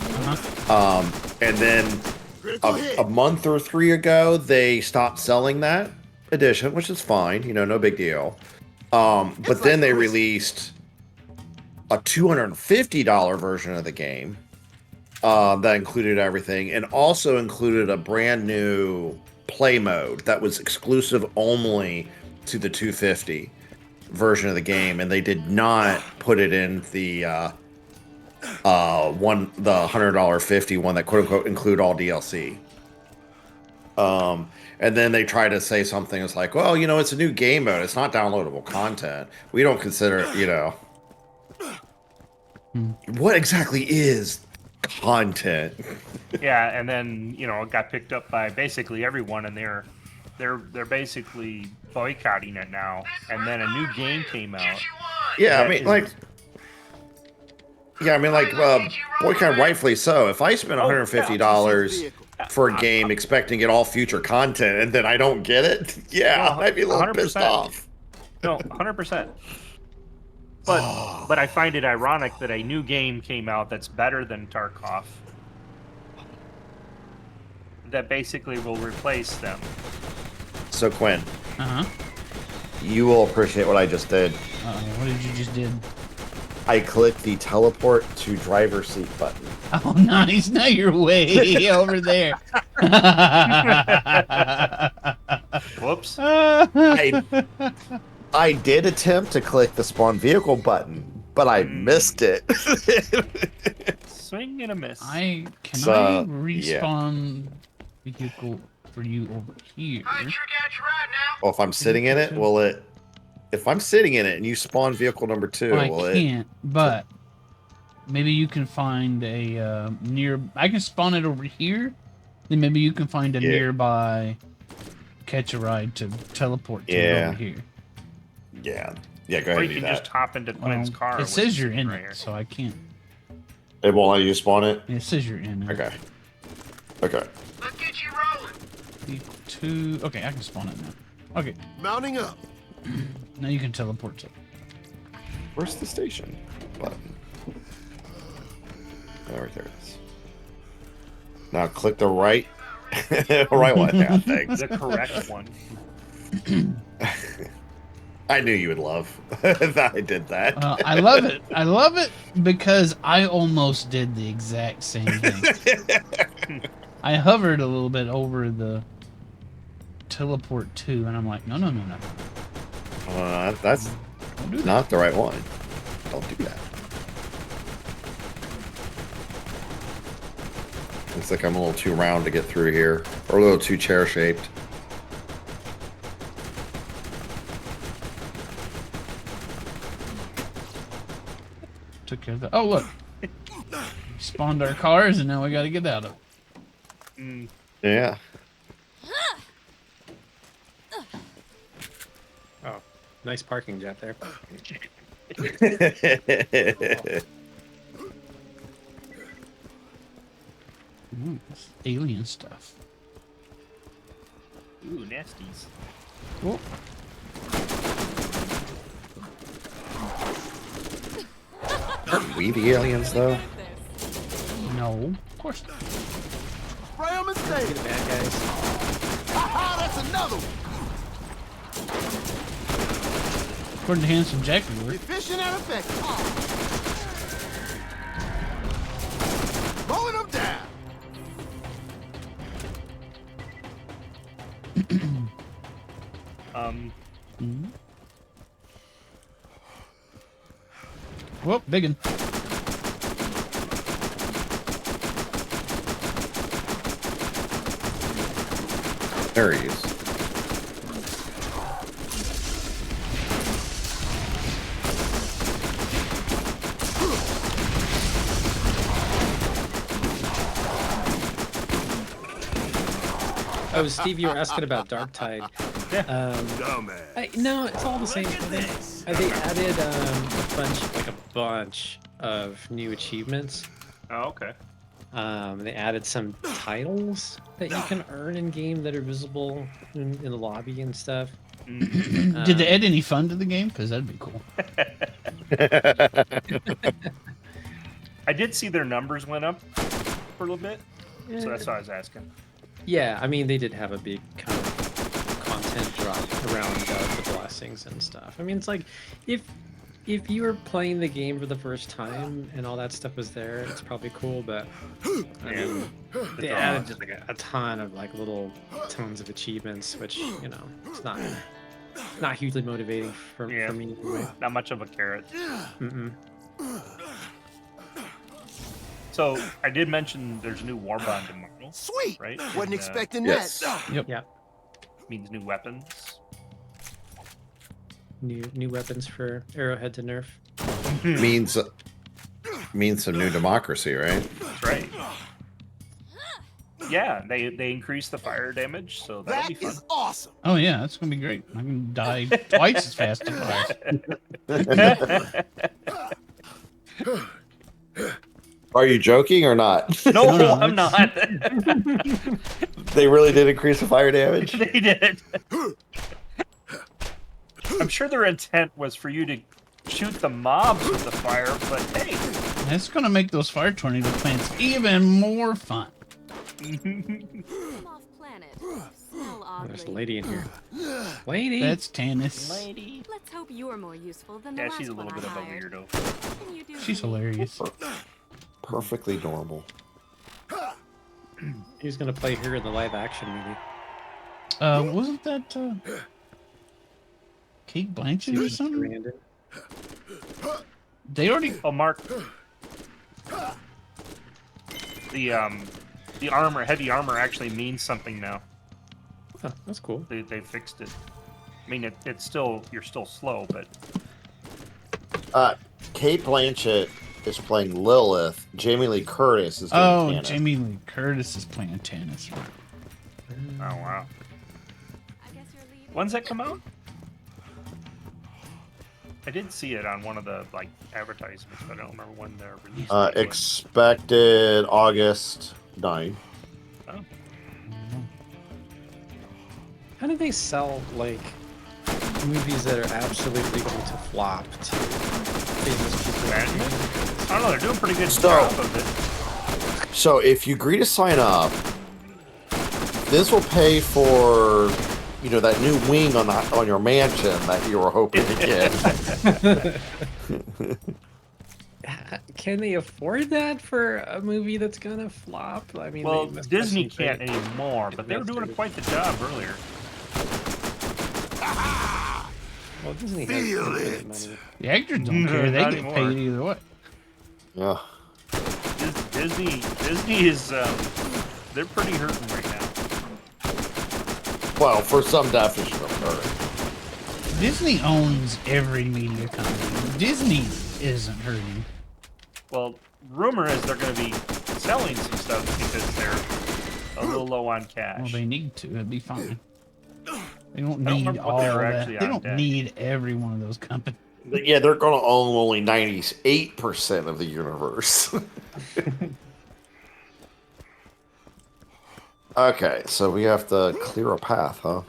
And then Critical hit. a month or 3 ago, they stopped selling that edition, which is fine, no big deal. But then they released a $250 version of the game that included everything, and also included a brand new play mode that was exclusive only to the 250 version of the game, and they did not put it in the $100 50 one that quote unquote include all DLC. And then they try to say something it's like, well, it's a new game mode, it's not downloadable content, we don't consider it, what exactly is content? Yeah, and then it got picked up by basically everyone, and they're basically boycotting it now. And then a new game came out. Yeah, that is- boycott rightfully so. If I spend $150 for a game expecting to get all future content and then I don't get it, No, I'd be a little pissed 100%. off. No, 100%. But I find it ironic that a new game came out that's better than Tarkov. That basically will replace them. So Quinn, Uh huh. you will appreciate what I just did. What did you just did? I clicked the teleport to driver's seat button. Oh, nice. Now you're way over there. Whoops. I did attempt to click the spawn vehicle button, but I missed it. Swing and a miss. Can So, I respawn vehicle for you over here? Well, if I'm sitting in it, will it? If I'm sitting in it and you spawn vehicle number 2, Well, will I it? can't, but maybe you can find a I can spawn it over here. Then maybe you can find a nearby catch a ride to teleport to it over here. Yeah. Yeah, go ahead Or and you do can that. just hop into Quinn's car. It which says is you're in right it, here. so I can't. It won't let you spawn it? It says you're in it. Okay. Okay. Let's get you rolling. Okay, I can spawn it now. Okay, Mounting up. now you can teleport to it. Where's the station button? Oh, right there it is. Now click the right right one. Yeah, thanks. The correct one. I knew you would love that I did that. I love it. I love it because I almost did the exact same thing. I hovered a little bit over the teleport to, and I'm like, no. That's Don't do that. not the right one. Don't do that. Looks like I'm a little too round to get through here, or a little too chair shaped. Took care of that. Oh, look. Spawned our cars, and now we got to get out of it. Yeah. Oh, nice parking jet there. It's alien stuff. Ooh, nasties. Oh, Aren't we the aliens, though? no. Of course not. Spray 'em and save 'em. Bad guys. Ha-ha, that's another one. According to Handsome Jack, we were. Efficient and effective. Rolling them down. Whoop, biggin. There he is. Oh, Steve, you were asking about Dark Tide. Dumbass. No, it's all the same. They added a bunch of new achievements. Oh, okay. They added some titles that you can earn in game that are visible in the lobby and stuff. Did they add any fun to the game? Because that'd be cool. I did see their numbers went up for a little bit, so that's why I was asking. Yeah, I mean, they did have a big kind of content drop around the blessings and stuff. I mean, it's like, if you were playing the game for the first time and all that stuff was there, it's probably cool, but I mean, they added just like a ton of like little tons of achievements, which, you know, it's not hugely motivating for me anyway. Not much of a carrot. Mm-mm. So I did mention there's a new Warbond tomorrow, Sweet. right? Wasn't And, expecting yes. that. Yep. Yeah, means new weapons. new weapons for Arrowhead to nerf. means some new democracy, right? That's right. Yeah, they increased the fire damage, so that'll That be fun. is awesome. Oh, yeah, that's going to be great. I can die twice as fast as fire. Are you joking or not? No, No, I'm not. They really did increase the fire damage? They did. I'm sure their intent was for you to shoot the mobs with the fire, but hey. That's gonna make those fire tornado plants even more fun. Off planet. Smell There's a oddly. lady in here. Lady. That's Tannis. Lady. Let's hope you're more useful than the Yeah, last she's a little one bit I of a hired. weirdo. Can you do She's me? hilarious. Perfectly normal. He's gonna play her in the live action movie. Wasn't that Kate Blanchett or something? Brandon. They already. Oh, Mark. The armor, heavy armor, actually means something now. Huh, that's cool. They fixed it. I mean, it's still, you're still slow, but Kate Blanchett is playing Lilith. Jamie Lee Curtis is doing Tannis. Jamie Lee Curtis is playing Tannis. Right? oh wow. I guess you're leaving. When's that come out? I did see it on one of the like advertisements, but I don't remember when they're released. Expected August 9. Oh. How do they sell like movies that are absolutely going to flop to famous people? I don't know. They're doing a pretty good So- job of it. So if you agree to sign up, this will pay for, you know, that new wing on your mansion that you were hoping to get. Can they afford that for a movie that's gonna flop? I mean, Well, they must have Disney some great- can't anymore, but they were doing quite the job earlier. Well, Disney has Feel infinite it. money. The actors don't care. They Not get anymore. paid either way. Yeah. Disney is they're pretty hurting right now. Well, for some definition of her. Disney owns every media company. Disney isn't hurting. Well, rumor is they're going to be selling some stuff because they're a little low on cash. Well, they need to. It'd be fine. They don't I don't need remember what all they were that. actually They on don't deck. need every one of those companies. Yeah, they're going to own only 98% of the universe. Okay, so we have to clear a path, huh?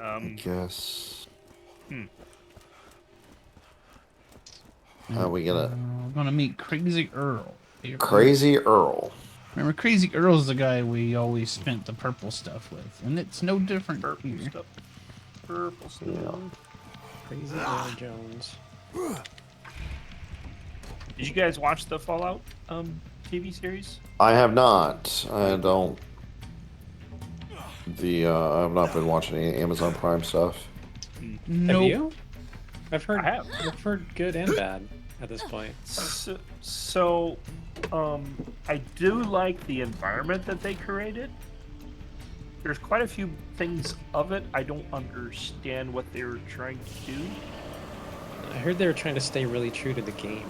I guess. How are we gonna... We're gonna meet Crazy Earl. Crazy Earl. Remember, Crazy Earl's the guy we always spent the purple stuff with, and it's no different Purple here. stuff. Purple stuff. Yeah. Crazy Earl Jones. Did you guys watch the Fallout TV series? I have not. I don't. I've not been watching any Amazon Prime stuff. Nope. Have you? I've heard. I have. I've heard good and bad at this point. So, I do like the environment that they created. There's quite a few things of it I don't understand what they were trying to do. I heard they were trying to stay really true to the game,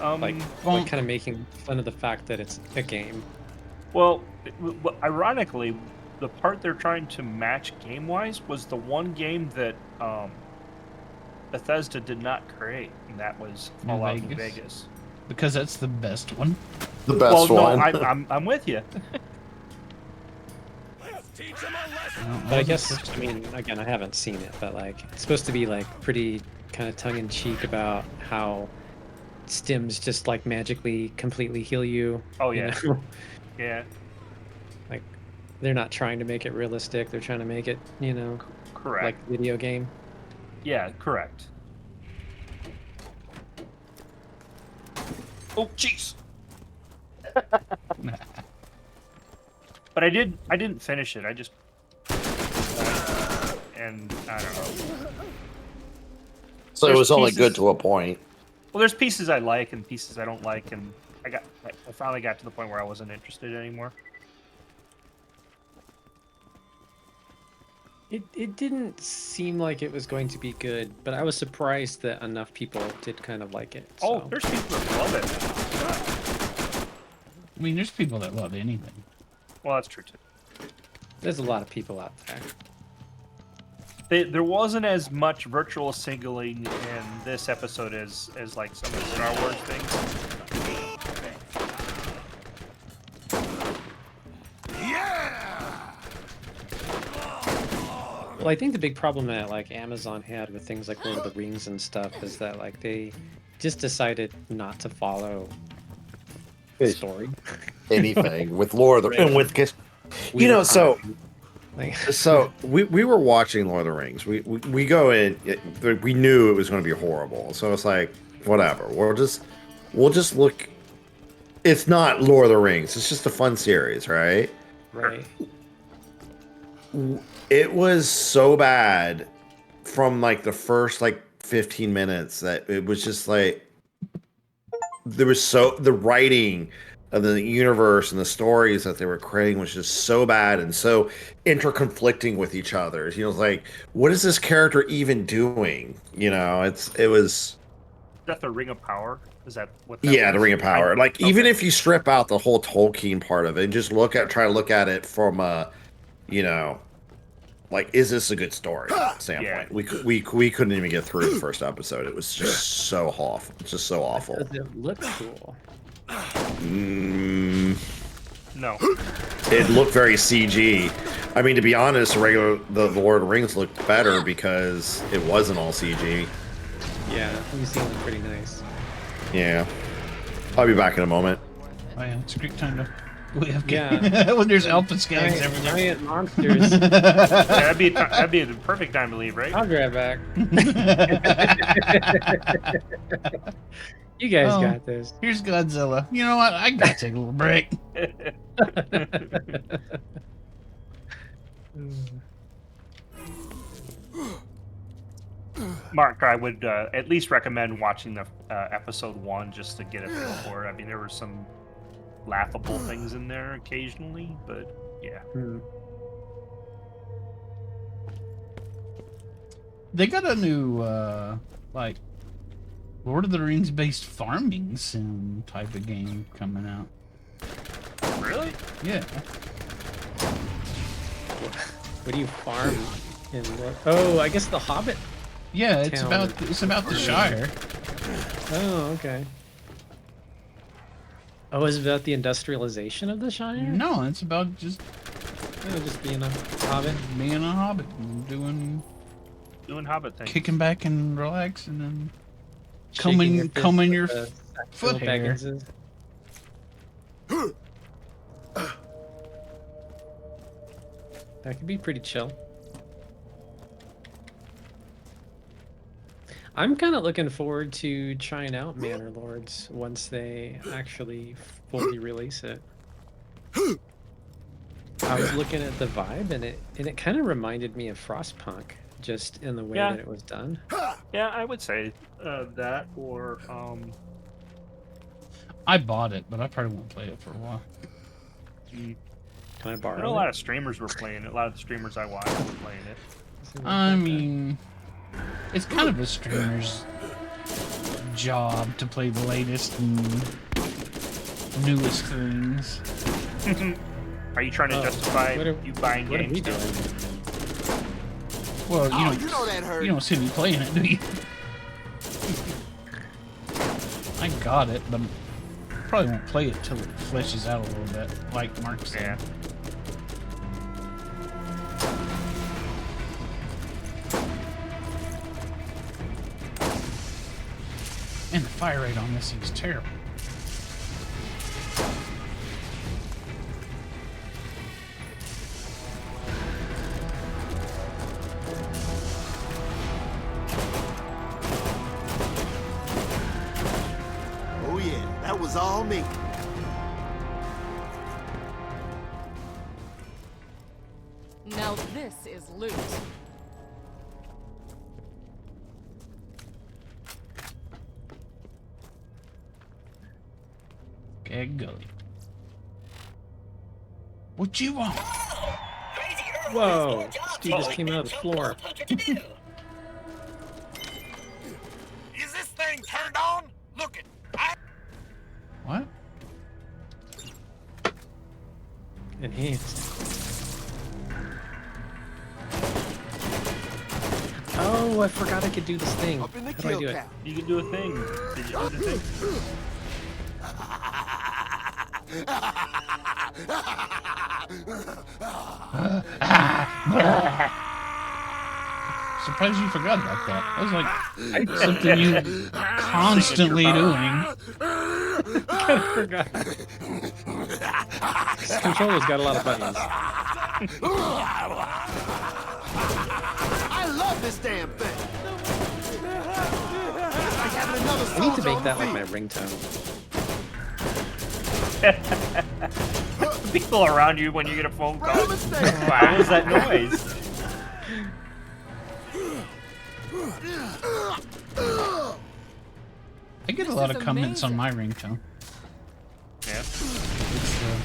like well- kind of making fun of the fact that it's a game. Well, ironically, the part they're trying to match game-wise was the one game that Bethesda did not create, and that was New Fallout New Vegas? Vegas. Because that's the best one. The best well, one. no, I'm with you. But I guess, I mean, again, I haven't seen it, but like, it's supposed to be like pretty kind of tongue-in-cheek about how stims just like magically completely heal you. Oh, you yeah. know? Yeah, Like, they're not trying to make it realistic. They're trying to make it, you know, correct. like video game. Yeah, correct. Oh, jeez. But I didn't finish it. I just and I don't know. So it there's was only pieces- good to a point. Well, there's pieces I like and pieces I don't like, and I finally got to the point where I wasn't interested anymore. It didn't seem like it was going to be good, but I was surprised that enough people did kind of like it. Oh, So. there's people that love it. I mean, there's people that love anything. Well, that's true too. There's a lot of people out there. There wasn't as much virtual singling in this episode as like some of the Star Wars things. Well, I think the big problem that like Amazon had with things like Lord of the Rings and stuff is that like they just decided not to follow the story. Anything with Lord of the and with We were so fine. Like, we were watching Lord of the Rings. We go in. We knew it was going to be horrible. So it's like whatever. We'll just look. It's not Lord of the Rings. It's just a fun series, right? right. It was so bad from like the first like 15 minutes that it was just like there was the writing of the universe and the stories that they were creating was just so bad and so interconflicting with each other. You know, it's like, what is this character even doing? You know, it was. Is that the Ring of Power? Is that what that Yeah, was? the Ring of Power. Like, even Okay. if you strip out the whole Tolkien part of it and just try to look at it from a, you know, like, is this a good story standpoint? Yeah. We couldn't even get through the first episode. It was just so awful. Just so awful. Does it look cool? No. It looked very CG. I mean, to be honest, the Lord of the Rings looked better because it wasn't all CG. Yeah, these things look pretty nice. Yeah. I'll be back in a moment. Oh yeah, it's a great time to. Yeah. When there's alpha skags everywhere. Giant monsters. Yeah, that'd be the perfect time to leave, right? I'll grab back. You guys got this. Here's Godzilla. You know what? I gotta take a little break. Mark, I would at least recommend watching the episode 1 just to get a feel for it. I mean, there were some laughable things in there occasionally, but yeah. They got a new like Lord of the Rings based farming sim type of game coming out. Really? Yeah. What do you farm in Oh, I guess the Hobbit. Yeah, it's Town. about the Shire. Oh, okay. Oh, is it about the industrialization of the Shire? No, it's about just being a hobbit. being a hobbit and doing Hobbit things. kicking back and relaxing and Shaking combing your fist foot with the hair. Bagginses. That could be pretty chill. I'm kind of looking forward to trying out Manor Lords once they actually fully release it. I was looking at the vibe and it kind of reminded me of Frostpunk, just in the way that it was done. Yeah, I would say that or I bought it, but I probably won't play it for a while. Can I borrow I know a lot it? of streamers were playing it. A lot of the streamers I watch were playing it. I mean, it's kind of a streamer's job to play the latest and newest things. Are you trying to justify you buying What are games? we doing? Well, You know that hurt. you don't see me playing it, do you? I got it, but probably won't play it till it fleshes out a little bit, like Mark said. Yeah. And the fire rate on this thing's terrible. Oh yeah, that was all me. Now this is loot. Okay, gully. What you want? Whoa! This dude just came out of the floor. Is this thing turned on? Look it. What? Enhanced. Oh, I forgot I could do this thing. Up in the How do I kill do it? count. You can do a thing. Did you do the thing? surprised you forgot about that. That was like something you constantly doing. Kind of forgot. This controller's got a lot of buttons. I love this damn thing. Like having another I need to soldier make on that the like my ringtone. People around you when you get a phone call. Real mistake. What was that noise? I get a lot of comments on my ringtone. Yeah. It's the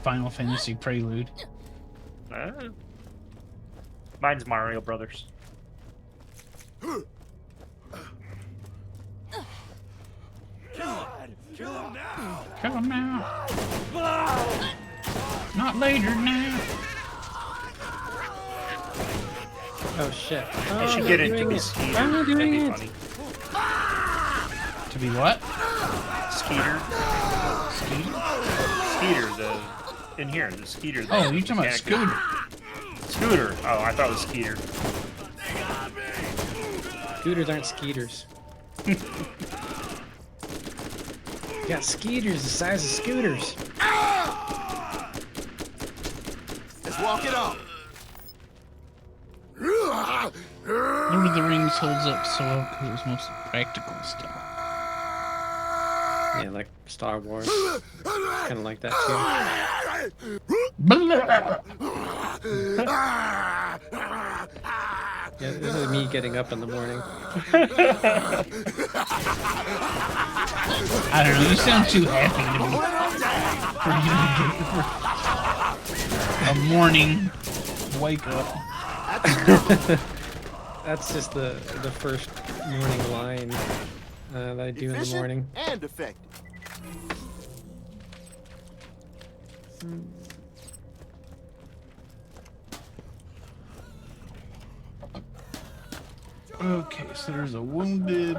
Final Fantasy Prelude. Mine's Mario Brothers. Kill him now. Kill him now. Not later now. Oh shit. You Oh, should they're get into doing a it. Skeeter. I'm not That'd doing be it. funny. To be what? Skeeter. Skeeter? Skeeter, the in here, the Skeeter. The Oh, you're talking about mechanic- Scooter. Scooter. Oh, I thought it was Skeeter. Scooters aren't skeeters. Got skeeters the size of scooters. Let's walk it off. Lord of the Rings holds up so well because it was mostly practical stuff. Yeah, like Star Wars. Kind of like that too. Yeah, this is me getting up in the morning. I don't know, you sound too happy to me for you to get a morning wake up. That's just the first morning line that I do in the Efficient morning. and effective. Okay, so there's a wounded.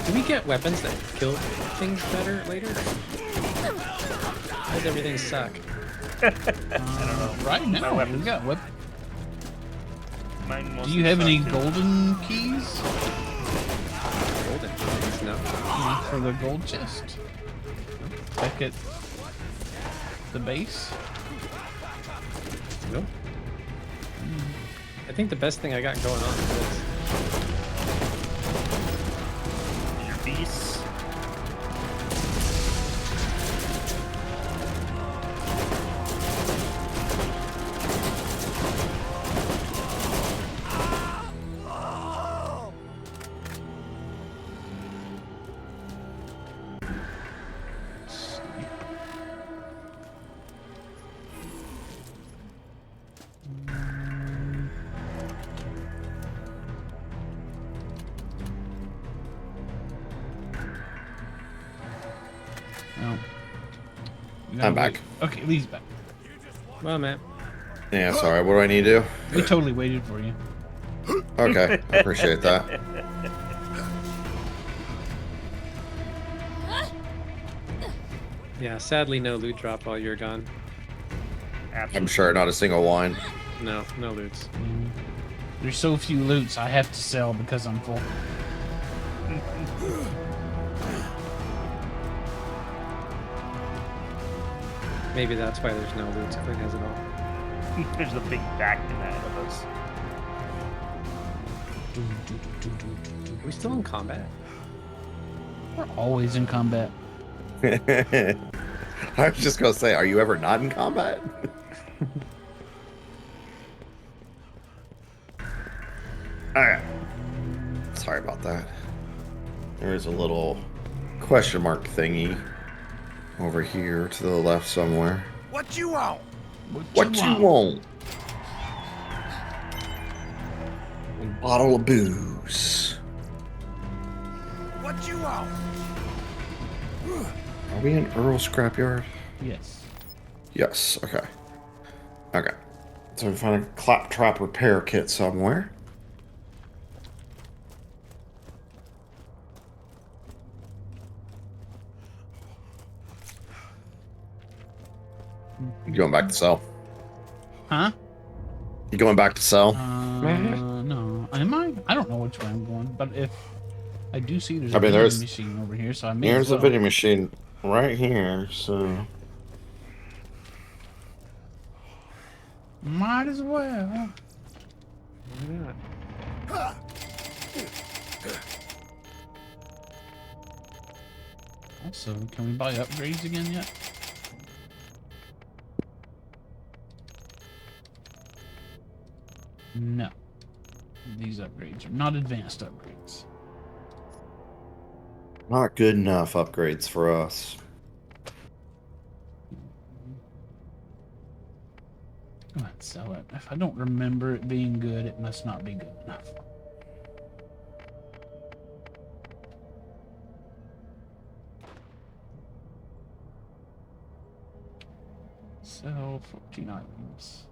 Do we get weapons that kill things better later? Why does everything suck? Right now, we weapons. got weapons. Mine Do mostly you have any suck, too. golden keys? Golden things, no. For the gold chest? Back at the base? Nope. I think the best thing I got going on is this. Your beasts. No. I'm back. Okay, Lee's back. Well, man. Yeah, sorry. What do I need to We totally waited for you. do? Okay, I appreciate that. Yeah, sadly no loot drop while you're gone. I'm sure not a single one. No, no loots. There's so few loots I have to sell because I'm full. Maybe that's why there's no loots. Clint has it all. There's a big back in that of us. Are we still in combat? We're always in combat. I was just gonna say, are you ever not in combat? Alright. Sorry about that. There's a little question mark thingy over here to the left somewhere. What you want? What you want? A bottle of booze. What you want? Are we in Earl's scrapyard? Yes. Yes, okay. Okay. So we find a claptrap repair kit somewhere. You going back to cell? Huh? You going back to cell? No. Am I? I don't know which way I'm going, but if I do see there's I a mean, vending machine over here, so I may as There's well. a vending machine right here, so Might as well. Why not? Also, can we buy upgrades again yet? No. These upgrades are not advanced upgrades. not good enough upgrades for us. Go ahead and sell it. If I don't remember it being good, it must not be good enough. Sell 14 items.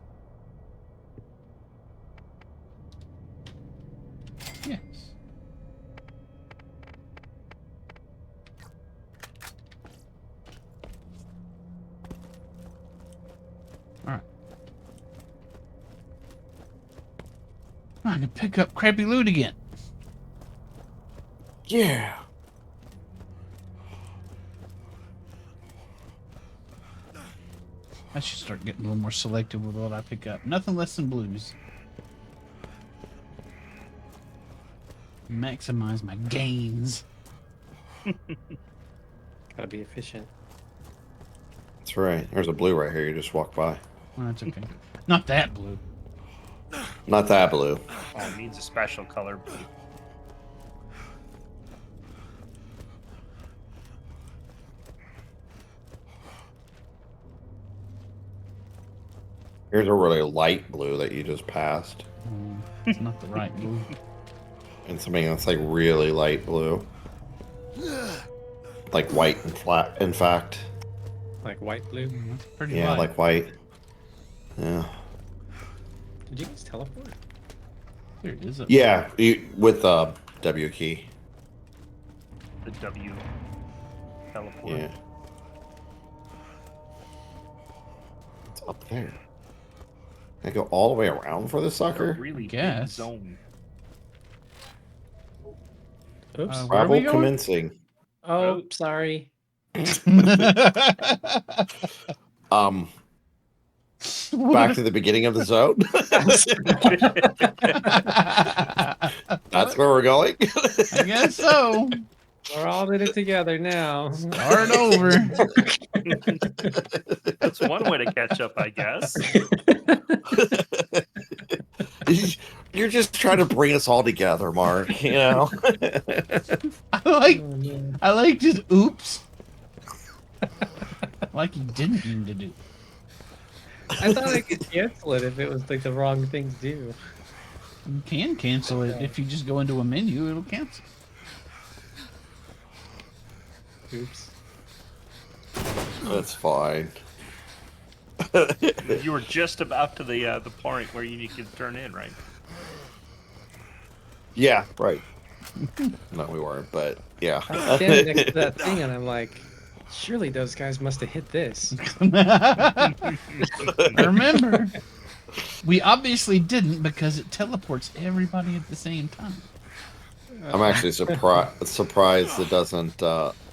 Yes. Alright. I can pick up crappy loot again. Yeah. I should start getting a little more selective with what I pick up. Nothing less than blues. Maximize my gains. Gotta be efficient. That's right. There's a blue right here. You just walk by. Well, that's okay. Not that blue. Not that blue. Oh, it needs a special color. Here's a really light blue that you just passed. It's not the right blue. And something that's like really light blue. Like white and flat, in fact. Like white, blue. That's pretty Yeah, light. like white. Yeah. Did you guys teleport? There it is. Yeah, with the W key. The W teleport. Yeah. It's up there. Can I go all the way around for this A sucker? really big Guess. zone. Oops. Where are we Travel going? commencing. Oh, sorry. Back to the beginning of the zone. That's where we're going. I guess so. We're all in it together now. Start over. That's one way to catch up, I guess. You're just trying to bring us all together, Mark. You know. I like just oops. Like he didn't mean to do. I thought I could cancel it if it was like the wrong thing to do. You can cancel it if you just go into a menu. It'll cancel. Oops. That's fine. You were just about to the point where you could turn in, right? Yeah, right. No, we weren't, but yeah. I was standing next to that thing and I'm like, surely those guys must have hit this. Remember, we obviously didn't because it teleports everybody at the same time. I'm actually surprised it doesn't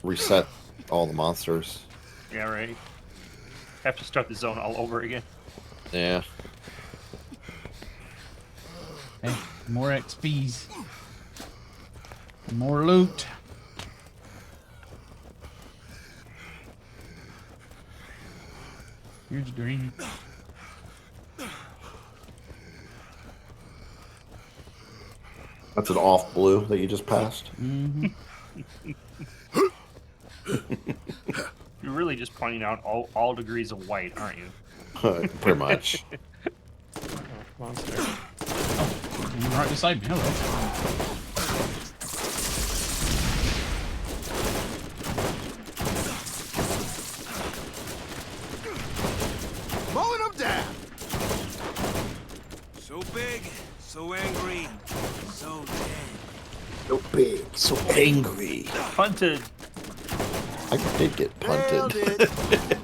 reset all the monsters. Yeah, right. Have to start the zone all over again. Yeah. Hey, more XPs. More loot. Here's green. That's an off blue that you just passed. Mm-hmm. You're really just pointing out all degrees of white, aren't you? Pretty much. Monster. You're right beside me. Hello. Mowing them down. So angry. Punted. I did get Nailed punted. it.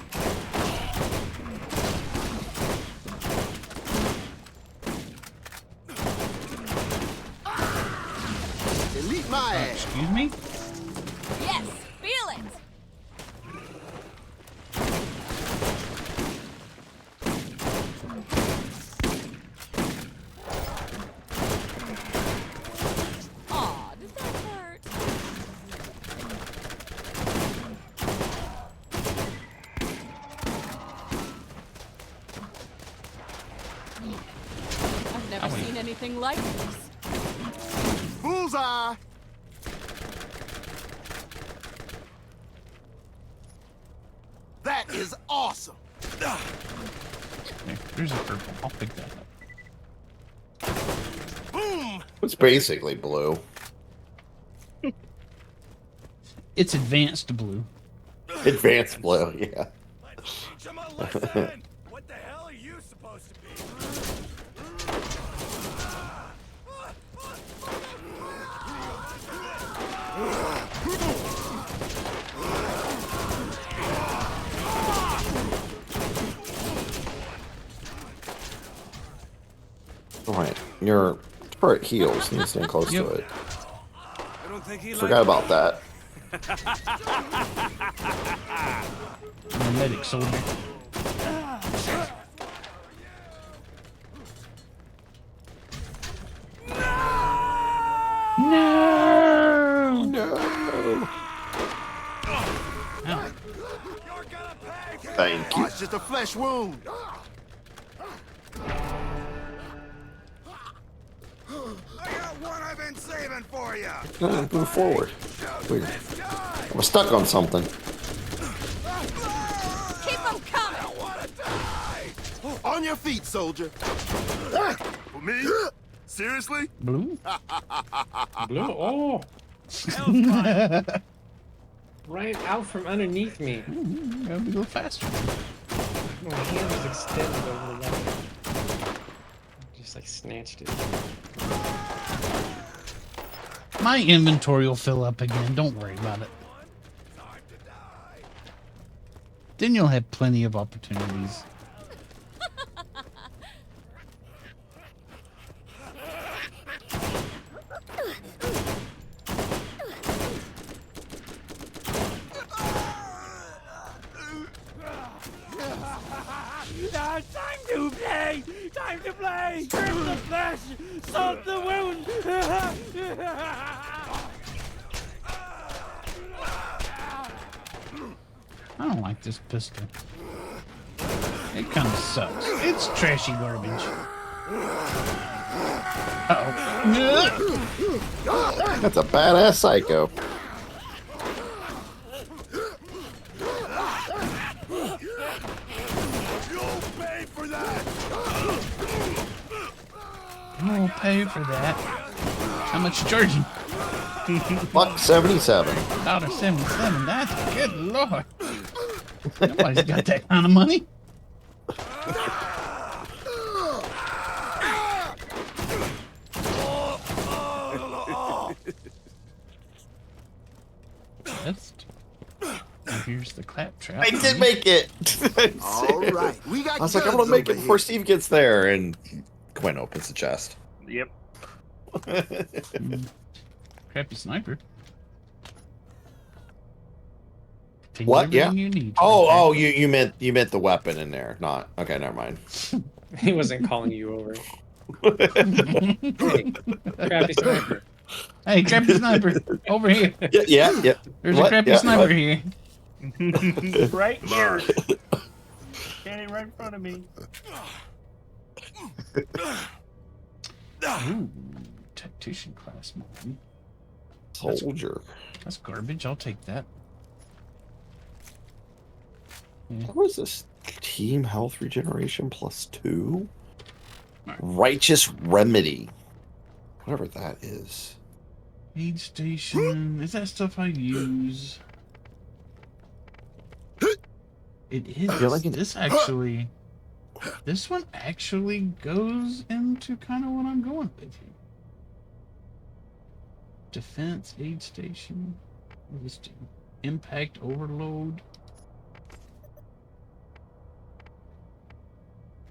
Delete my ass. Excuse me? Yes, feel it. Aw, did that hurt? I've never seen anything like this. Bullseye. That is awesome. There, there's a purple. I'll pick that up. Boom. It's basically blue. It's advanced blue. Advanced blue, yeah. Let's teach him a lesson. What the hell are you supposed to be? Alright, your turret heals. You need to stay close Yep. to it. I don't think he Forgot about that. I'm a medic soldier. No! No. Ow. Thank Oh, you. it's just a flesh wound. I got one I've been saving for you. Move forward. Weird. I'm stuck on something. Keep them coming. On your feet, soldier. For me? Seriously? Blue? Blue. Oh, right out from underneath me. Gotta be a little faster. My hand was extended over the weapon. Just like snatched it. My inventory will fill up again. Don't worry about it. Then you'll have plenty of opportunities. Time to play! Time to play! Strip the flesh! Salt the wound! I don't like this pistol. It kind of sucks. It's trashy garbage. Uh-oh. That's a badass psycho. You'll pay for that. I'll pay for that. How much you charging? Buck 77. $1.77. That's good lord. Nobody's got that kind of money. That's. Here's the claptrap. I did make it. All right, we got. I was like, I'm guns gonna make it over before here. Steve gets there, and Quinn opens the chest. Yep. Crappy sniper. Take What? everything Yeah. You need. Oh, you meant the weapon in there, not okay. Never mind. He wasn't calling you over. Hey, crappy sniper. Hey, crappy sniper, over here. Yeah. There's What? a crappy Yeah, sniper what? here. Right here. Standing right in front of me. Ooh, tactician class movie. Soldier. That's garbage. I'll take that. Yeah. What was this? Team health regeneration +2. Right. Righteous remedy. Whatever that is. Aid station. Is that stuff I use? It is. feel like it- This one actually goes into kind of what I'm going with here. Defense, aid station, resisting impact overload.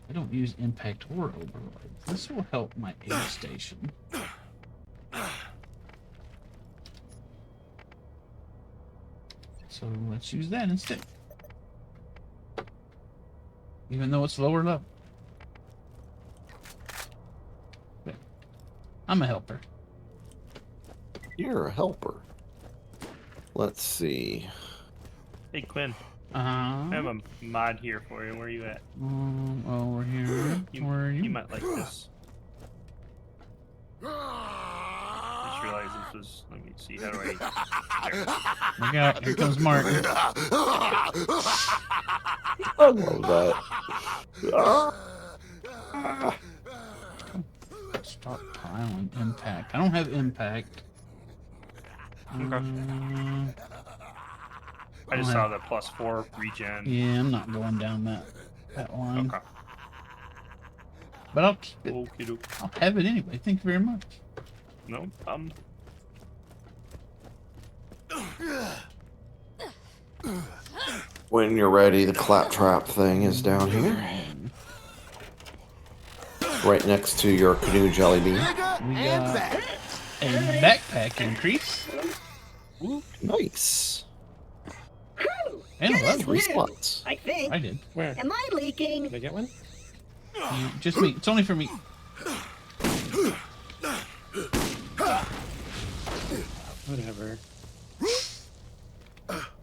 I don't use impact or overload. This will help my aid station. So let's use that instead. Even though it's lower level. But I'm a helper. You're a helper. Let's see. Hey, Quinn. Uh-huh. I have a mod here for you. Where are you at? Over here. Where are you? You might like this. I just realized this was. Let me see. How do I? There. Look out! Here comes Mark. I love that. Stop piling impact. I don't have impact. I just saw the +4 regen. Yeah, I'm not going down that line. Okay. But I'll keep it. Okie doke. I'll have it anyway. Thank you very much. No. When you're ready, the claptrap thing is down here. Right next to your canoe jelly bean. We got a backpack increase. Nice. And a level. 3 slots. I think. I did. Where? Am I leaking? Did I get one? Just me. It's only for me. Whatever.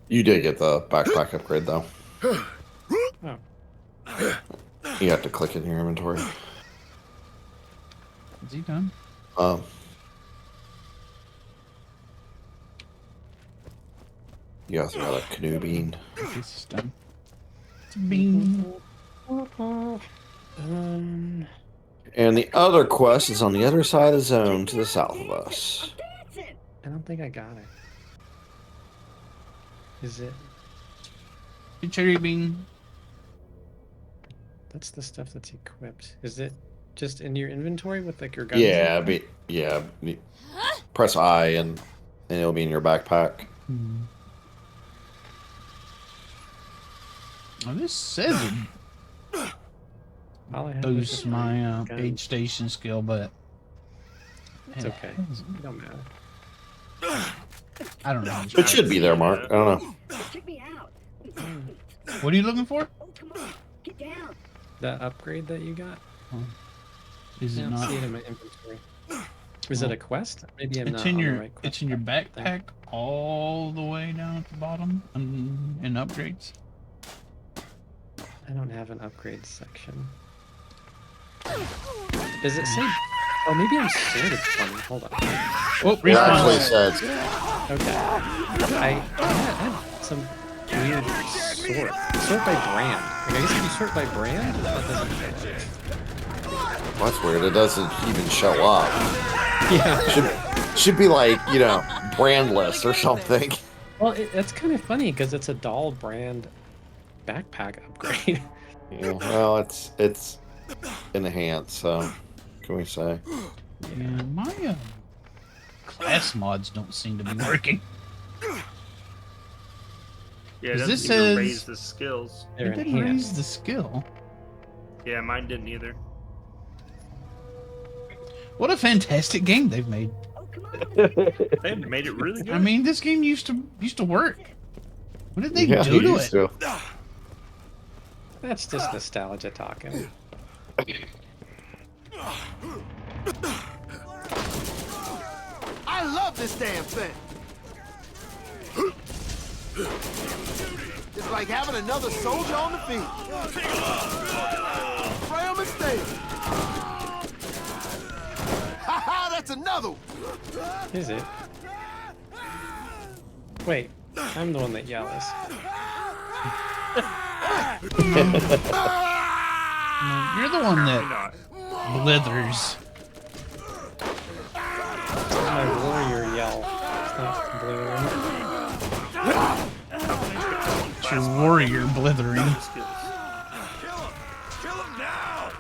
You did get the backpack upgrade, though. Oh. You have to click it in your inventory. Is he done? You also got a canoe bean. This is done. It's a bean. Um, And the other quest is on the other side of the zone to the south of us. I don't think I got it. Is it? A cherry bean. That's the stuff that's equipped. Is it just in your inventory with like your guns? Yeah, press I and it'll be in your backpack. Oh, this says it All I have is boosts just my guns. aid station skill, but It's okay. It don't matter. I don't know. It should be there, Mark. I don't know. Check me out. What are you looking for? Oh, come on. Get down. The upgrade that you got? Is I it don't not? see it in my inventory. Is it a quest? Maybe I'm It's not in on your the right quest. it's in your backpack all the way down at the bottom in upgrades. I don't have an upgrade section. Does it say? Oh, maybe I'm sorted funny. Hold on. Oh, It actually respawn. says Okay. I had some weird sort by brand. Like, I guess if you sort by brand, that doesn't show up. well, that's weird. It doesn't even show up. Yeah. Should be like, brandless or something. Well, that's kind of funny because it's a doll brand backpack upgrade. Yeah, well, it's enhanced, so what can we say? Yeah, my class mods don't seem to be working. Yeah, it 'Cause doesn't this even says- raise the skills. They're It didn't raise enhanced. the skill. Yeah, mine didn't either. What a fantastic game they've made. Oh, come on. They made it really good. I mean, this game used to work. What did they Yeah, do to used it? to. That's just nostalgia talking. I love this damn thing. It's like having another soldier on the field. Spray 'em and stay 'em. Ha ha, that's another one. Is it? Wait, I'm the one that yells. No, you're the one Why that not? blithers. It's my warrior yell. It's not blue. It's your warrior blithering. Skills. Kill him now.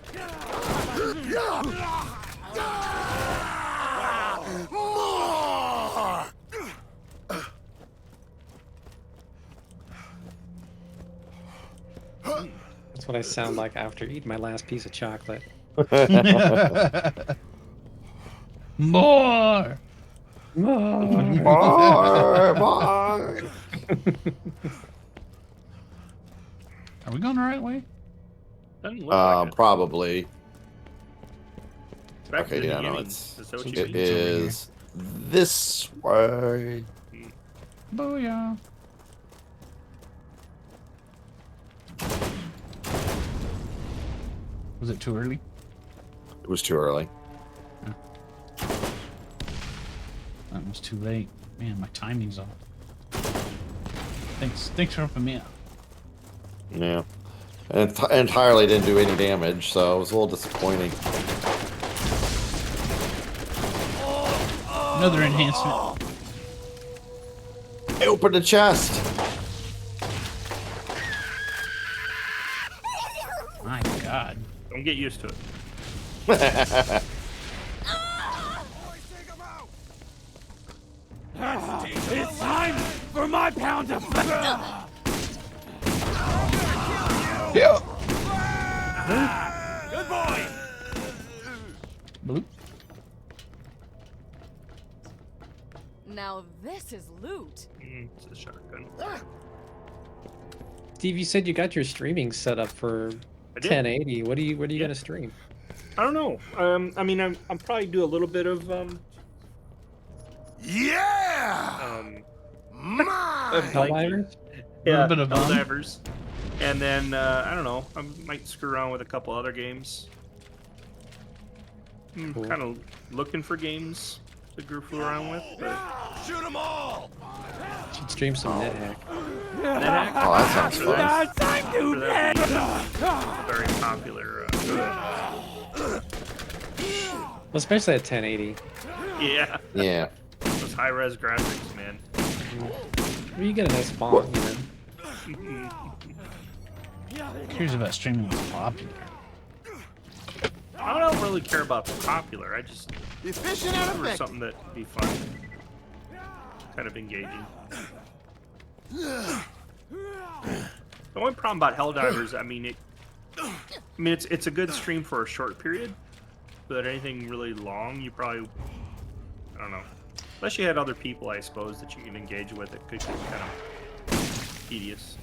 More. That's what I sound like after eating my last piece of chocolate. More. Bye. Are we going the right way? Doesn't look like it. Probably. Back to Okay, the yeah, no, beginning. it's Is that what you it mean? is this way. Booyah. Was it too early? It was too early. That was too late. Man, my timing's off. Thanks for helping me out. Yeah. And entirely didn't do any damage, so it was a little disappointing. Another enhancement. I opened a chest. My God. Don't get used to it. It's time for my pound of flesh. Yeah. Good boy. Bloop. Now this is loot. It's a shotgun. Steve, you said you got your streaming set up for I did. 1080. What are you Yeah. gonna stream? I don't know. I mean, I'm probably do a little bit of Yeah! Mine! Helldivers? yeah, bit of Helldivers. And then I don't know. I might screw around with a couple other games. I'm Cool. kind of looking for games to goof around with, but Shoot them all! Should stream some NetHack. NetHack, Oh, that sounds fun. Now it's time to for that a very popular. Especially at 1080. Yeah, Yeah. those high-res graphics, man. You get a nice spawn, you know. Cares about streaming what's popular. I don't really care about the popular. I just Efficient look and for effective. something that'd be fun, kind of engaging. The only problem about Helldivers, I mean, it's a good stream for a short period, but anything really long, you probably, I don't know, unless you had other people, I suppose, that you can engage with, it could get kind of tedious.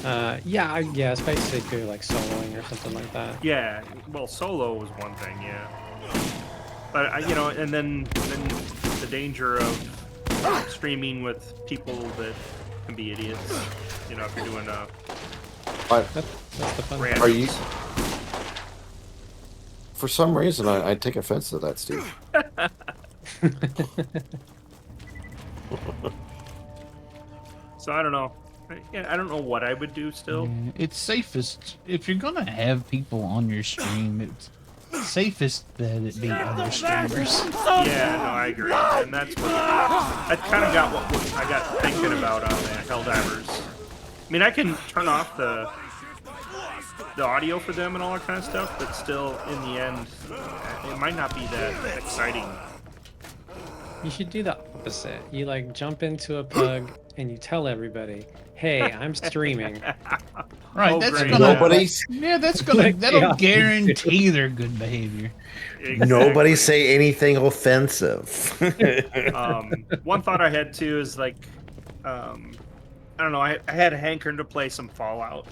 Yeah, especially if you're like soloing or something like that. Yeah, well, solo was one thing, yeah, but you know, and then the danger of streaming with people that can be idiots. You know, if you're doing But That's the fun. randoms. are you? For some reason, I take offense to that, Steve. So I don't know. I don't know what I would do still. Yeah, it's safest if you're gonna have people on your stream. It's safest that it be other streamers. Yeah, no, I agree, and that's what I kind of got what I got thinking about on Helldivers. I mean, I can turn off the audio for them and all that kind of stuff, but still, in the end, it might not be that exciting. You should do the opposite. You like jump into a pug and you tell everybody, "Hey, I'm streaming." Right, Oh, that's great. gonna. Nobody's Yeah, that's gonna. Like, That'll yeah. guarantee their good behavior. nobody say anything offensive. One thought I had too is like, I don't know. I had a hankering to play some Fallout,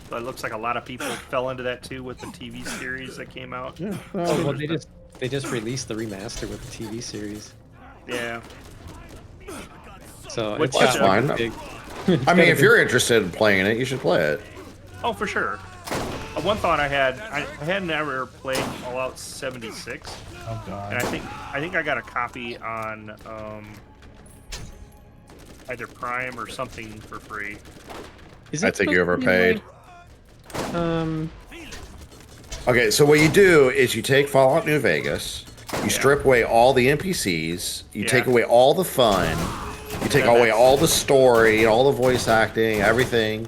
but it looks like a lot of people fell into that too with the TV series that came out. Oh, well, they just released the remaster with the TV series, Yeah. so Which it's That's got fine. like, a big. I mean, if you're interested in playing it, you should play it. Oh, for sure. One thought I had never played Fallout 76, Oh God. and I think I got a copy on either Prime or something for free. Is I it think you supposed to be overpaid. like, Okay, so what you do is you take Fallout New Vegas, you strip away all the NPCs, you Yeah. take away all the fun, you take Yeah, away that's- all the story, all the voice acting, everything,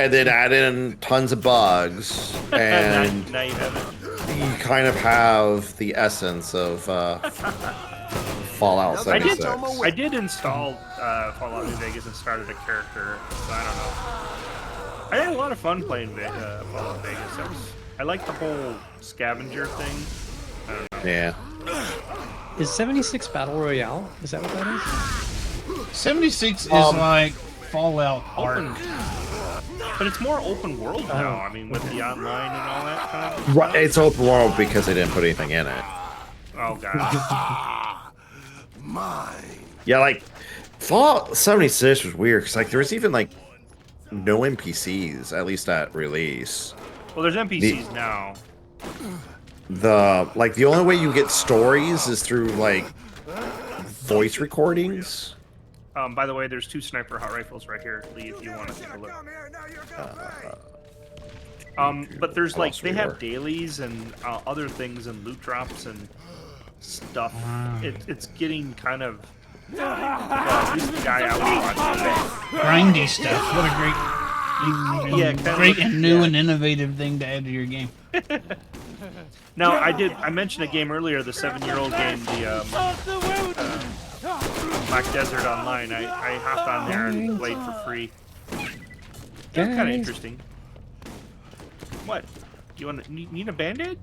and then add in tons of bugs, and now you have it. you kind of have the essence of Fallout I did. 76. I did install Fallout New Vegas and started a character. So I don't know. I had a lot of fun playing Fallout Vegas. I like the whole scavenger thing. I don't know. Yeah. Is 76 Battle Royale? Is that what that is? 76 is like Fallout Arc. But it's more open world now. I mean, with the online and all that kind of Right, it's open world because they didn't put anything in it. Oh god. Mine. Yeah, like Fallout 76 was weird because like there was even like no NPCs at least at release. Well, there's NPCs now. The only way you get stories is through like voice recordings. By the way, there's 2 sniper hot rifles right here, Lee, if you want to take a look. But there's like they have dailies and other things and loot drops and stuff. It's getting kind of at least the guy I was watching. Grindy stuff. What a great, great and new and innovative thing to add to your game. Now I mentioned a game earlier, the 7-year-old game, the Black Desert Online. I hopped on there and played for free. That's kind of interesting. What? You need a band-aid?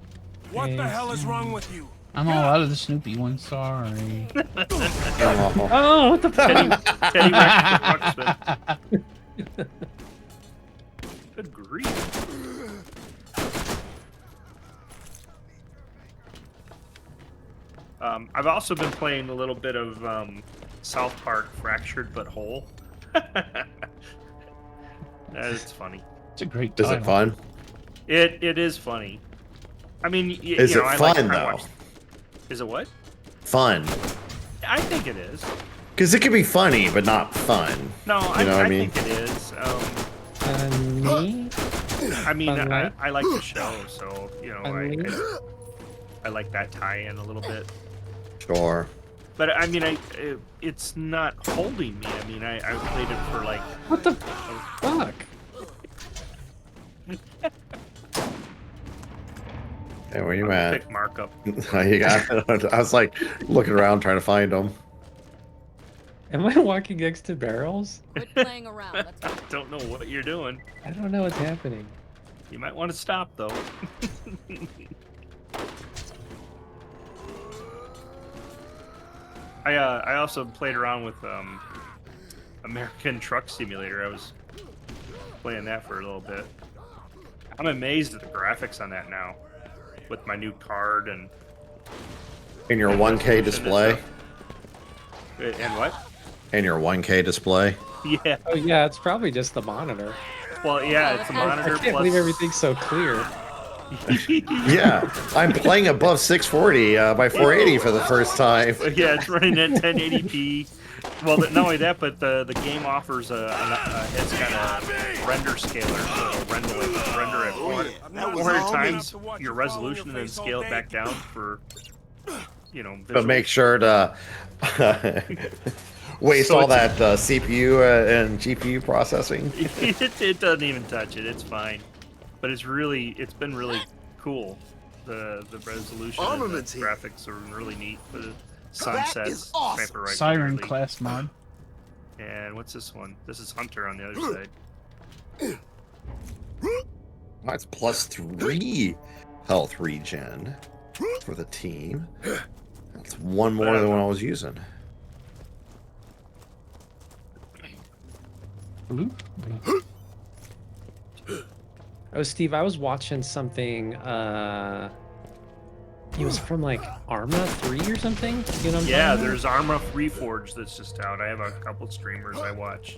What the hell is wrong with you? I'm all out of the Snoopy one. Sorry. Oh, what the Teddy Ruxpin. Good grief. I've also been playing a little bit of South Park Fractured But Whole. It's funny. It's a great Is title. it fun? It is funny. I mean, Is it fun though? Is it what? Fun. I think it is. Because it can be funny, but not fun. No, You know what I mean? think it is. Me? I mean, Fun, I like the show, so you know, I like that tie-in a little bit. Sure. But I mean, it's not holding me. I mean, I played it for like. What the fuck? Hey, where you I'm at? pick Mark up. You got. I was like looking around trying to find them. Am I walking next to barrels? Quit playing around. Let's go. Don't know what you're doing. I don't know what's happening. You might want to stop though. I also played around with American Truck Simulator. I was playing that for a little bit. I'm amazed at the graphics on that now, with my new card and In your 1K display. And what? In your 1K display. Yeah. Oh yeah, it's probably just the monitor. Well, yeah, it's a I monitor can't believe everything's so clear. Yeah, I'm playing above 640 by 480 for the first time. Yeah, it's running at 1080p. Well, not only that, but the game offers it's got a render scaler, so render at 400 times your resolution and then scale it back down for, you know. But make sure to waste So all that CPU and GPU processing. it doesn't even touch it. It's fine, but it's been really cool. The resolution and the graphics are really neat. The sunsets, awesome. sniper rifle Siren really. class mod. And what's this one? This is Hunter on the other side. That's +3 health regen for the team. That's one more than what I was using. Oh, Steve, I was watching something. It was from like Arma 3 or something. You know what I'm talking about? There's Arma Reforged that's just out. I have a couple streamers I watch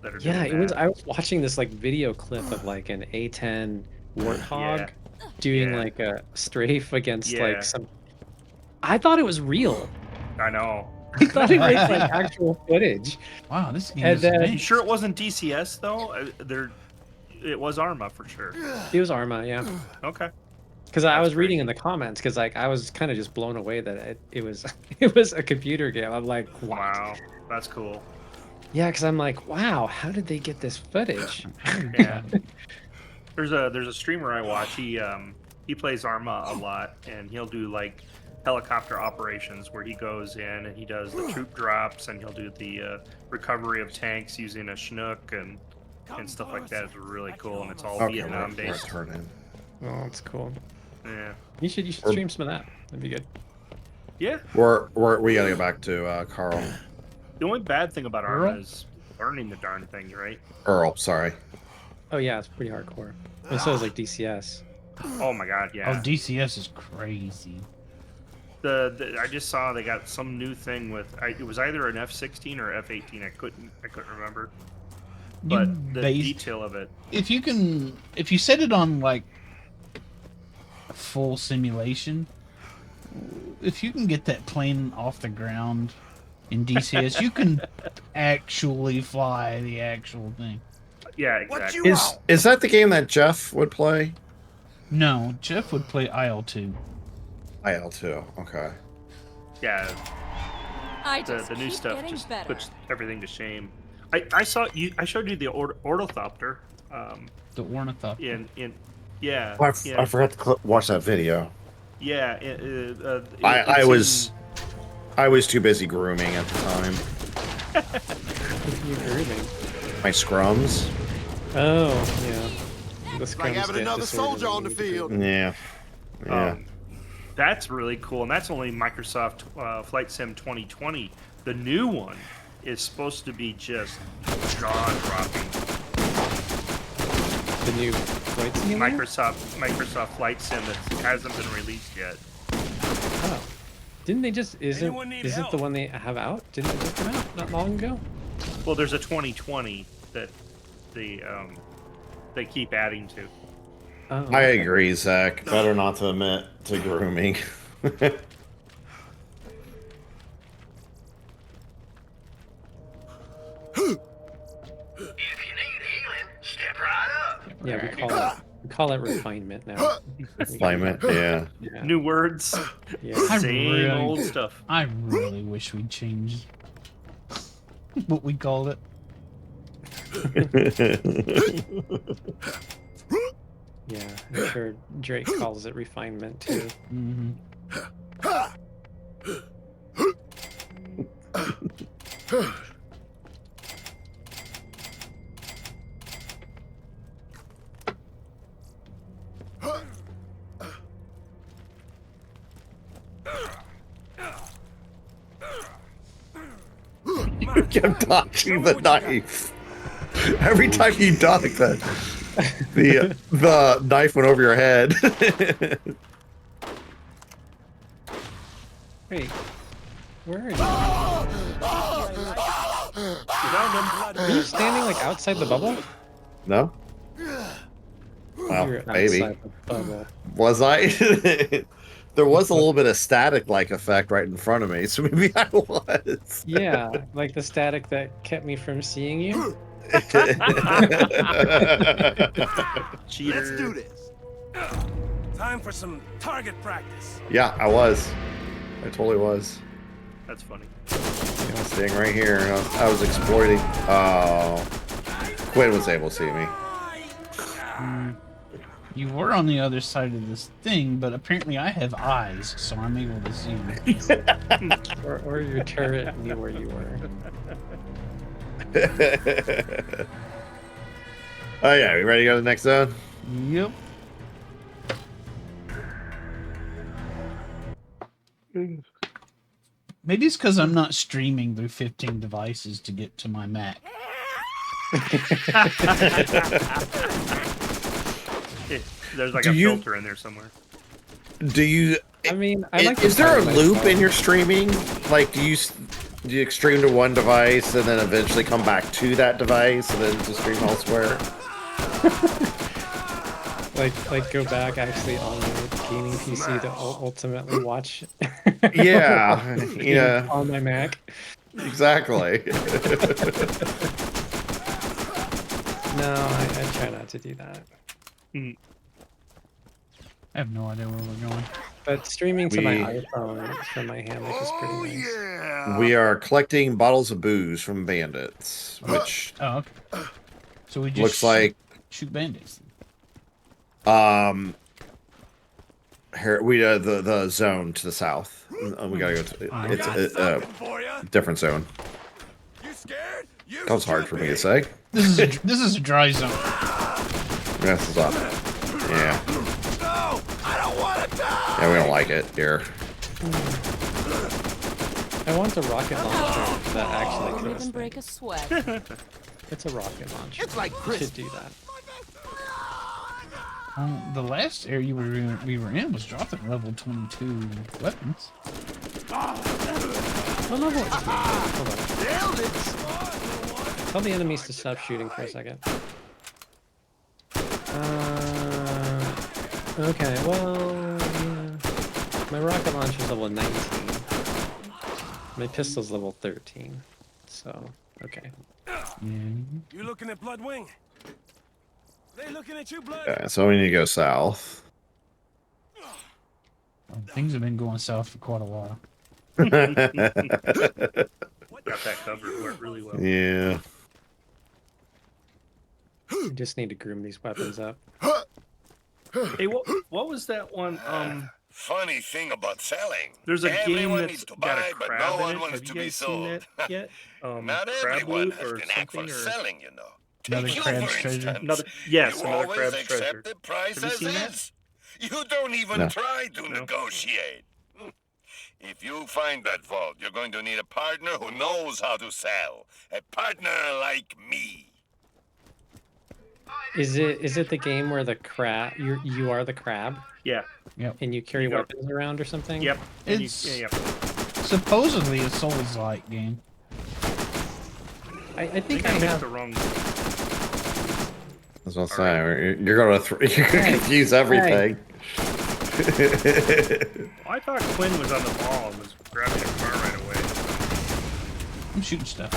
that are Yeah, doing it was. that. I was watching this like video clip of like an A10 Warthog doing Yeah. like a strafe against Yeah. like some. I thought it was real. I know. I thought it was like actual footage. Wow, this game And is then- You amazing. sure it wasn't DCS though? It was Arma for sure. It was Arma, yeah. Okay. Because I That's was reading great. in the comments, because like I was kind of just blown away that it was it was a computer game. I'm like, what? Wow, that's cool. Yeah, because I'm like, wow, how did they get this footage? Yeah. There's a streamer I watch. He plays Arma a lot, and he'll do like helicopter operations where he goes in and he does the troop drops and he'll do the recovery of tanks using a Chinook and stuff like that. It's really cool, and it's all Okay, Vietnam wait for it based. to turn in. Oh, that's cool. Yeah. You should stream some of that. That'd be good. Yeah. We gotta go back to Carl. The only bad thing about Earl? Arma is learning the darn thing, right? Earl, sorry. Oh yeah, it's pretty hardcore. And so is like DCS. Oh my god, Oh, yeah. DCS is crazy. I just saw they got some new thing with it was either an F-16 or F-18. I couldn't remember. But the detail of it. If you set it on like full simulation, if you can get that plane off the ground in DCS, you can actually fly the actual thing. Yeah, exactly. Is that the game that Jeff would play? No, Jeff would play IL-2. IL-2, okay. Yeah, I the just new keep stuff getting just better. puts everything to shame. I saw you. I showed you the ornithopter. The ornithopter. Yeah. I forgot to watch that video. Yeah. I was too busy grooming at the time. You're grooming. My scrums. Oh yeah. The Like scrums having get another soldier on the disorderly when you field. Yeah. That's really cool, and that's only Microsoft Flight Sim 2020. The new one is supposed to be just jaw-dropping. groom. The new flight simulator? Microsoft Flight Sim that hasn't been released yet. Oh. Didn't they just Anyone need isn't help? the one they have out? Didn't it just come out not long ago? Well, there's a 2020 that they keep adding to. Oh, I okay. agree, Zach. Better not to admit to grooming. Yeah, we call it refinement now. Refinement, yeah. Yeah. New words, Yeah. same old stuff. I really wish we'd changed what we called it. Yeah, I'm sure Drake calls it refinement too. Mm-hmm. You kept dodging the knife. Every time you ducked, the knife went over your head. Wait, where are you? Are you standing like outside the bubble? No? Well, You're maybe. outside the bubble. Was I? There was a little bit of static-like effect right in front of me, so maybe I was. Yeah, like the static that kept me from seeing you. Cheater. Let's do this. Time for some target practice. Yeah, I was. I totally was. That's funny. I was staying right here, and I was exploiting. Oh. Quinn was able to see me. You were on the other side of this thing, but apparently I have eyes, so I'm able to see you. Or your turret knew where you were. Oh yeah, you ready to go to the next zone? Yep. Maybe it's because I'm not streaming through 15 devices to get to my Mac. There's like Do a you- filter in there somewhere. Do you? I mean, I like. Is to there a find loop myself. in your streaming? Like, do you stream to one device and then eventually come back to that device and then to stream elsewhere? Like go back actually on the gaming PC to ultimately watch. Yeah, yeah, On my Mac. exactly. No, I try not to do that. I have no idea where we're going. But streaming to my We- iPhone from my hammock is Oh, pretty nice. yeah. We are collecting bottles of booze from bandits, which Oh, okay. So we just looks like shoot bandits. Here we the zone to the south. We gotta go to it's a For ya. different zone. You scared? You That was hard for me to say. This is a dry zone. This is up. Yeah. No, I don't want to die. Yeah, we don't like it here. I want a rocket launcher that actually Wouldn't kills even break a things. sweat. It's a rocket launcher. It's like We should do that. The last area we were in was dropping level 22 weapons. What level is it? Hold on. Nailed it. Tell the enemies to stop shooting for a second. Okay, well, yeah. My rocket launcher's level 19. My pistol's level 13. So, okay. Yeah. You looking at Bloodwing? They looking at you, Blood? Yeah, so we need to go south. Well, things have been going south for quite a while. Got that covered worked really well. Yeah. We just need to groom these weapons up. Hey, what was that one? Funny thing about selling. There's a game Everyone that's needs to got buy, a but crab no in one it. wants Have to you be guys seen sold. it yet? Not Crab everyone loot has or the knack for something? Or selling, you know. Another Take you, crab's for treasure. instance. another? Yes, You another always crab's accept treasure. the price Have you as seen that? is. You don't even No. try to No. negotiate. If you find that vault, you're going to need a partner who knows how to sell. A partner like me. Is it the game where the crab you are the crab Yeah. and you carry You go- weapons around or something? Yep. And It's yeah. supposedly a Souls-like game. I think I I picked have. the wrong. That's what I'm saying. You're gonna you're gonna confuse everything. I thought Quinn was on the ball and was grabbing a car right away. I'm shooting stuff.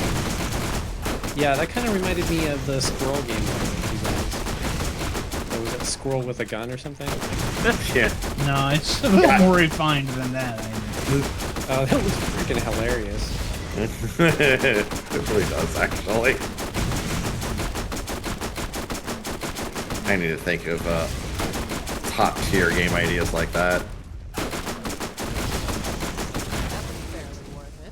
Yeah, that kind of reminded me of the squirrel game. You guys. Or was it squirrel with a gun or something? Yeah. No, it's a little more refined than that. Oh, that was freaking hilarious. It really does, actually. I need to think of top tier game ideas like that. Barely worth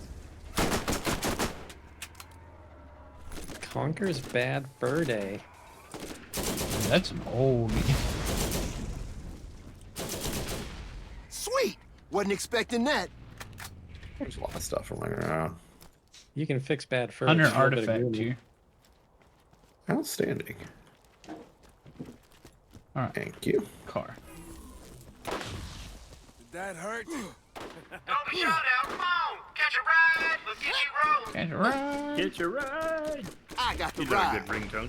it. Conker's Bad Fur Day. That's an old game. Sweet. Wasn't expecting that. There's a lot of stuff running around. You can fix bad fur. Under with a little bit of artifact grooming. here. Outstanding. Alright, Thank you. car. Did that hurt? Don't be shot out. Come on. Catch a ride. Let's get you rolling. And right. Get your ride. I got the You got a ride. good ringtone.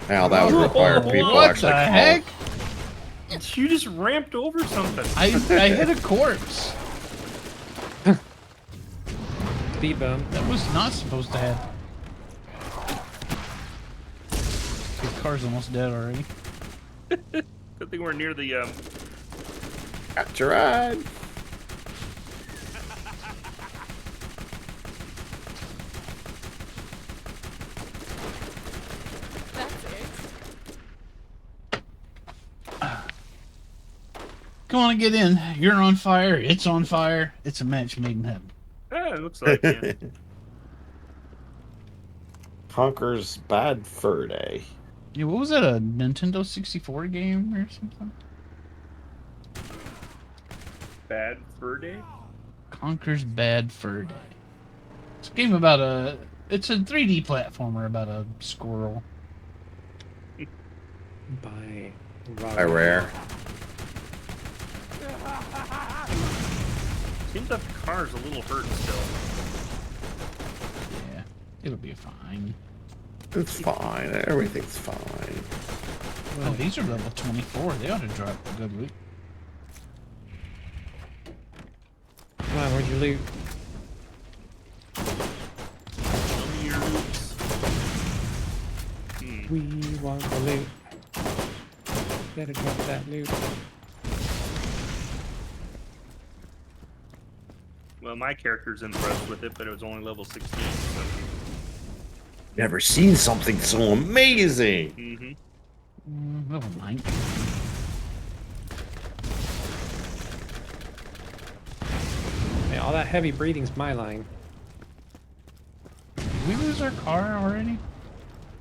Now that would require people What actually the call. heck? You just ramped over something. I hit a corpse. Speed bump. That was not supposed to happen. His car's almost dead already. Good thing we're near the Got your ride. That's it. Come on and get in. You're on fire. It's on fire. It's a match made in heaven. it looks like yeah. Conker's Bad Fur Day. Yeah, what was that? A Nintendo 64 game or something? Bad Fur Day. Conker's Bad Fur Day. It's a game about a. It's a 3D platformer about a squirrel. By By Rare. Seems like the car's a little hurt still. Yeah, it'll be fine. It's fine. Everything's fine. Oh, these are level 24. They ought to drop good loot. Come on, where'd you loot? Show me your loops. We want the loot. Better drop that loot. Well, my character's impressed with it, but it was only level 16. So. Never seen something so amazing. Mm-hmm. Level 9. Hey, all that heavy breathing's my line. Did we lose our car already?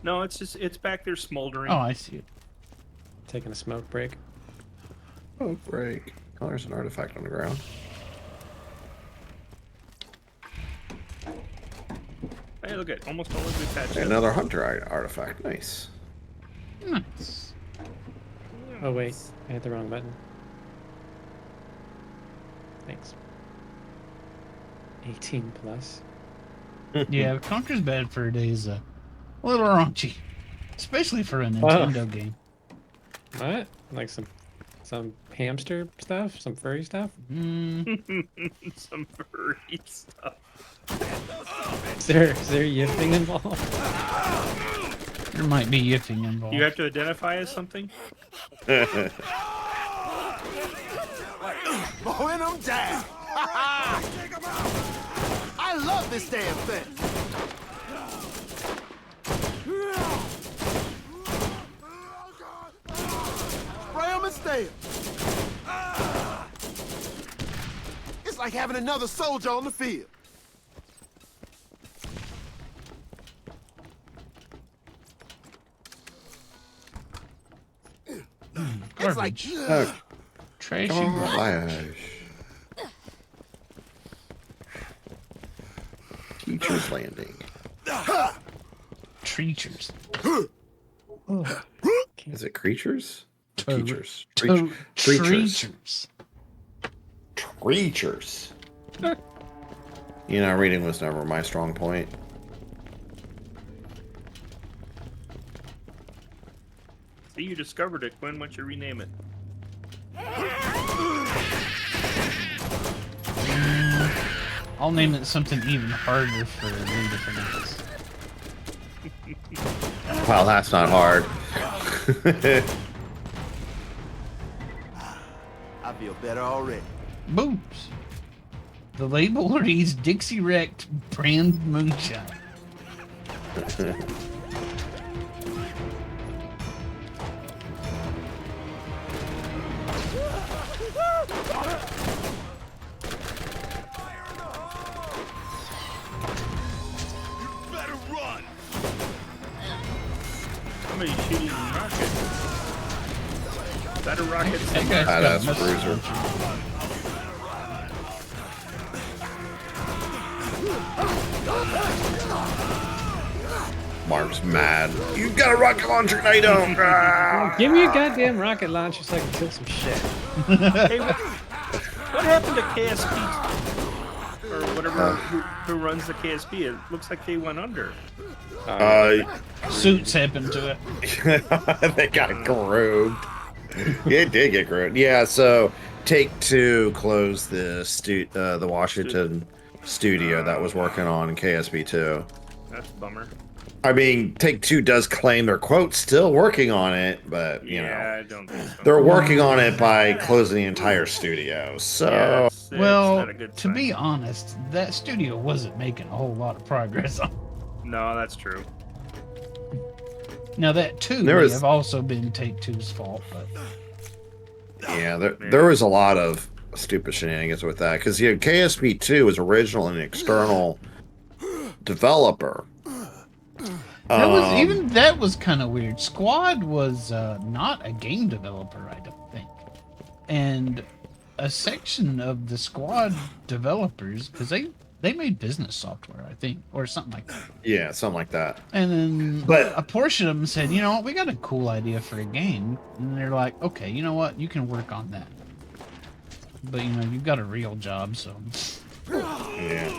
No, it's back there smoldering. Oh, I see it. Taking a smoke break. Oh, break. Oh, there's an artifact on the ground. Hey, look at almost all of the patches. Another hunter artifact. Nice. Nice. Oh wait, I hit the wrong button. Thanks. 18 plus. Yeah, Conker's Bad Fur Day is a little raunchy, especially for a Nintendo game. What? Like some hamster stuff? Some furry stuff? Some furry stuff. Is there yiffing involved? There might be yiffing involved. You have to identify as something? Mowing them down. I love this damn thing. Spray them and stay 'em. It's like having another soldier on the field. It's like Trashy. Flash. Teacher's landing. Treachers. Is it creatures? Teachers. Treachers. Creatures. Creatures. You know, reading was never my strong point. See, you discovered it, Quinn. Why don't you rename it? I'll name it something even harder for me to pronounce. Well, that's not hard. I feel better already. Boobs. The label reads Dixie Wrecked brand moonshine. Somebody shooting rockets. Is that a rocket? That guy's got That's missile Bruiser. launcher. Mark's mad. You got a rocket launcher and I don't. Give me a goddamn rocket launcher so I can kill some shit. Hey, what happened to KSP? Or whatever, who runs the KSP? It looks like they went under. Suits happened to it. They got groomed. It did get groomed. Yeah, so Take-Two closed the Washington studio that was working on KSP 2. That's a bummer. I mean, Take-Two does claim they're, quote, still working on it, but, you know, I don't think so. they're working on it by closing the entire studio. So, Yeah, it's Well, not a good to sign. be honest, that studio wasn't making a whole lot of progress on. No, that's true. Now that too There may was- have also been Take-Two's fault, but yeah, there was a lot of stupid shenanigans with that. Because, KSP 2 was originally an external developer. that was kind of weird. Squad was not a game developer, I don't think, and a section of the Squad developers, because they made business software, I think, or something like that. Yeah, something like that. And then But- a portion of them said, you know what, we got a cool idea for a game. And they're like, okay, you know what, you can work on that. But, you've got a real job, so Yeah.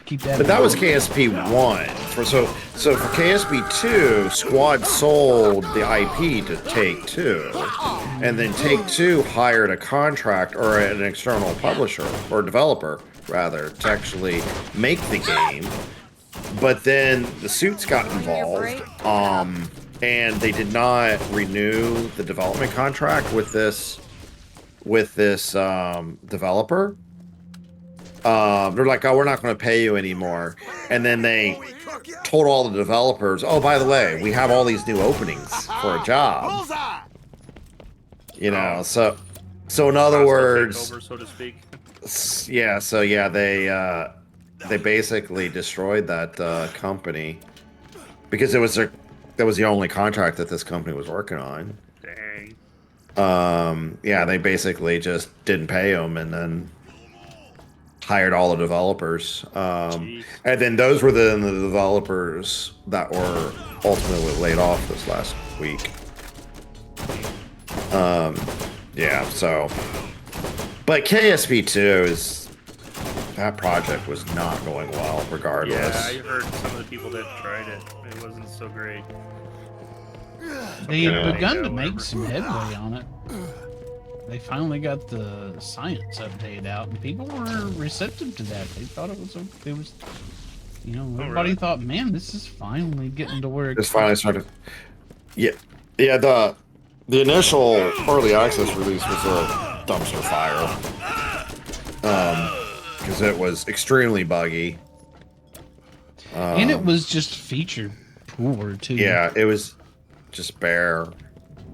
keep that But in that was mind. KSP 1. So for KSP 2, Squad sold the IP to Take-Two. And then Take-Two hired a contract or an external publisher or developer rather to actually make the game. But then the suits got involved. And they did not renew the development contract with this developer. They're like, oh, we're not going to pay you anymore. And then they told all the developers, "Oh, by the way, we have all these new openings for a job." Bullseye! You know, so in other Hostile words, takeover, so to speak. they basically destroyed that company because that was the only contract that this company was working on. Dang. Yeah, they basically just didn't pay them and then hired all the developers. Jeez. And then those were the developers that were ultimately laid off this last week. Yeah, so. But KSP2 that project was not going well, regardless. Yeah, I heard some of the people that tried it. It wasn't so great. They had Yeah. begun to Yeah, make whatever. some headway on it. They finally got the science update out, and people were receptive to that. They thought it was, everybody really? thought, man, this is finally getting to where It's finally started. Yeah, the initial early access release was a dumpster fire. Because it was extremely buggy. And it was just featured poor, too. Yeah, it was just bare.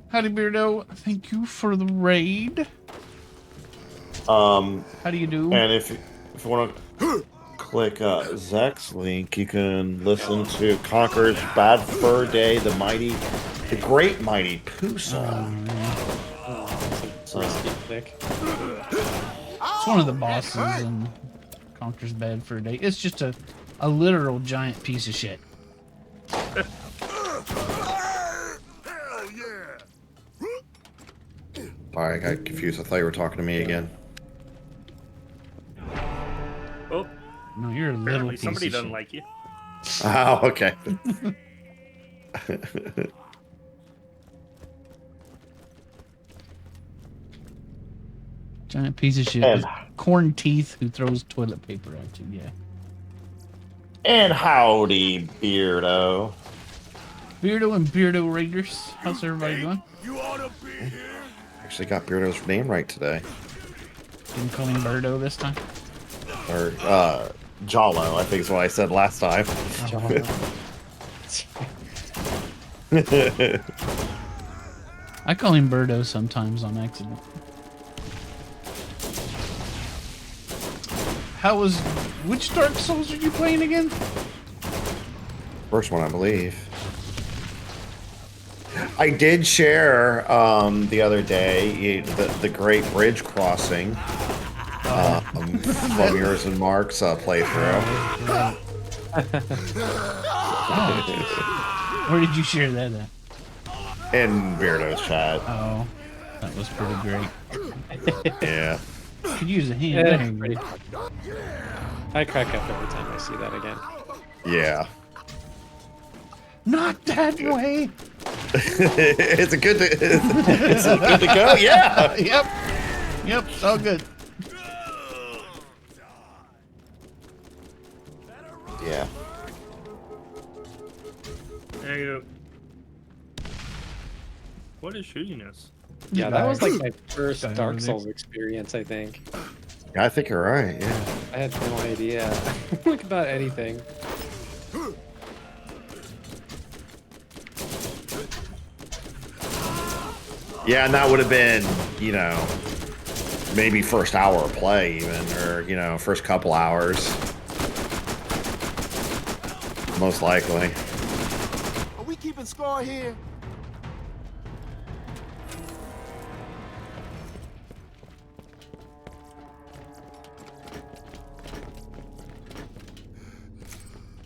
Howdy, Beardo. Thank you for the raid. How do you do? And if you want to click Zach's link, you can listen to Conqueror's Bad Fur Day, the great mighty Pooh song. It's one of the bosses in Conquer's Bad for a Day. It's just a literal giant piece of shit. Sorry, I got confused. I thought you were talking to me again. Oh, No, you're a little apparently piece somebody of doesn't shit. like you. Oh, okay. Giant piece of shit with corn teeth who throws toilet paper at you, yeah. And howdy, Beardo. Beardo and Beardo Raiders. How's everybody doing? You ought to be here. Actually got Beardo's name right today. Didn't call him Birdo this time. Or, Jalo, I think is what I said last time. I call him Birdo sometimes on accident. Which Dark Souls are you playing again? First one, I believe. I did share the other day the Great Bridge Crossing from yours and Mark's playthrough. Where did you share that at? In Beardo's chat. Oh, that was pretty great. Yeah. Could use a hand. Yeah, There you pretty go. fun. I crack up every time I see that again. Yeah. Not that way. It's a good to go. Yeah. Yep. It's all good. Yeah. There you go. What is shooting us? Yeah, that was like my first Guy over Dark there. Souls experience, I think. Yeah, I think you're right. Yeah. I had no idea like about anything. Yeah, and that would have been, maybe first hour of play even, or, first couple hours. Most likely. Are we keeping score here?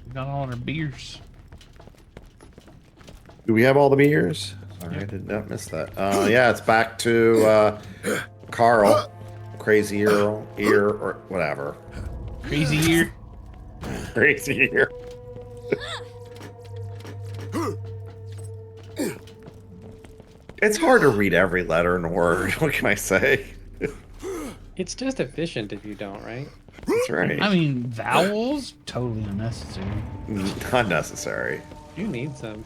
We got all our beers. Do we have all the beers? Sorry, I did not miss that. Yeah, it's back to Carl. Crazy ear, or whatever. Crazy ear. Crazy ear. It's hard to read every letter in a word. What can I say? It's just efficient if you don't, right? That's right. I mean, vowels totally unnecessary. Not necessary. You need some.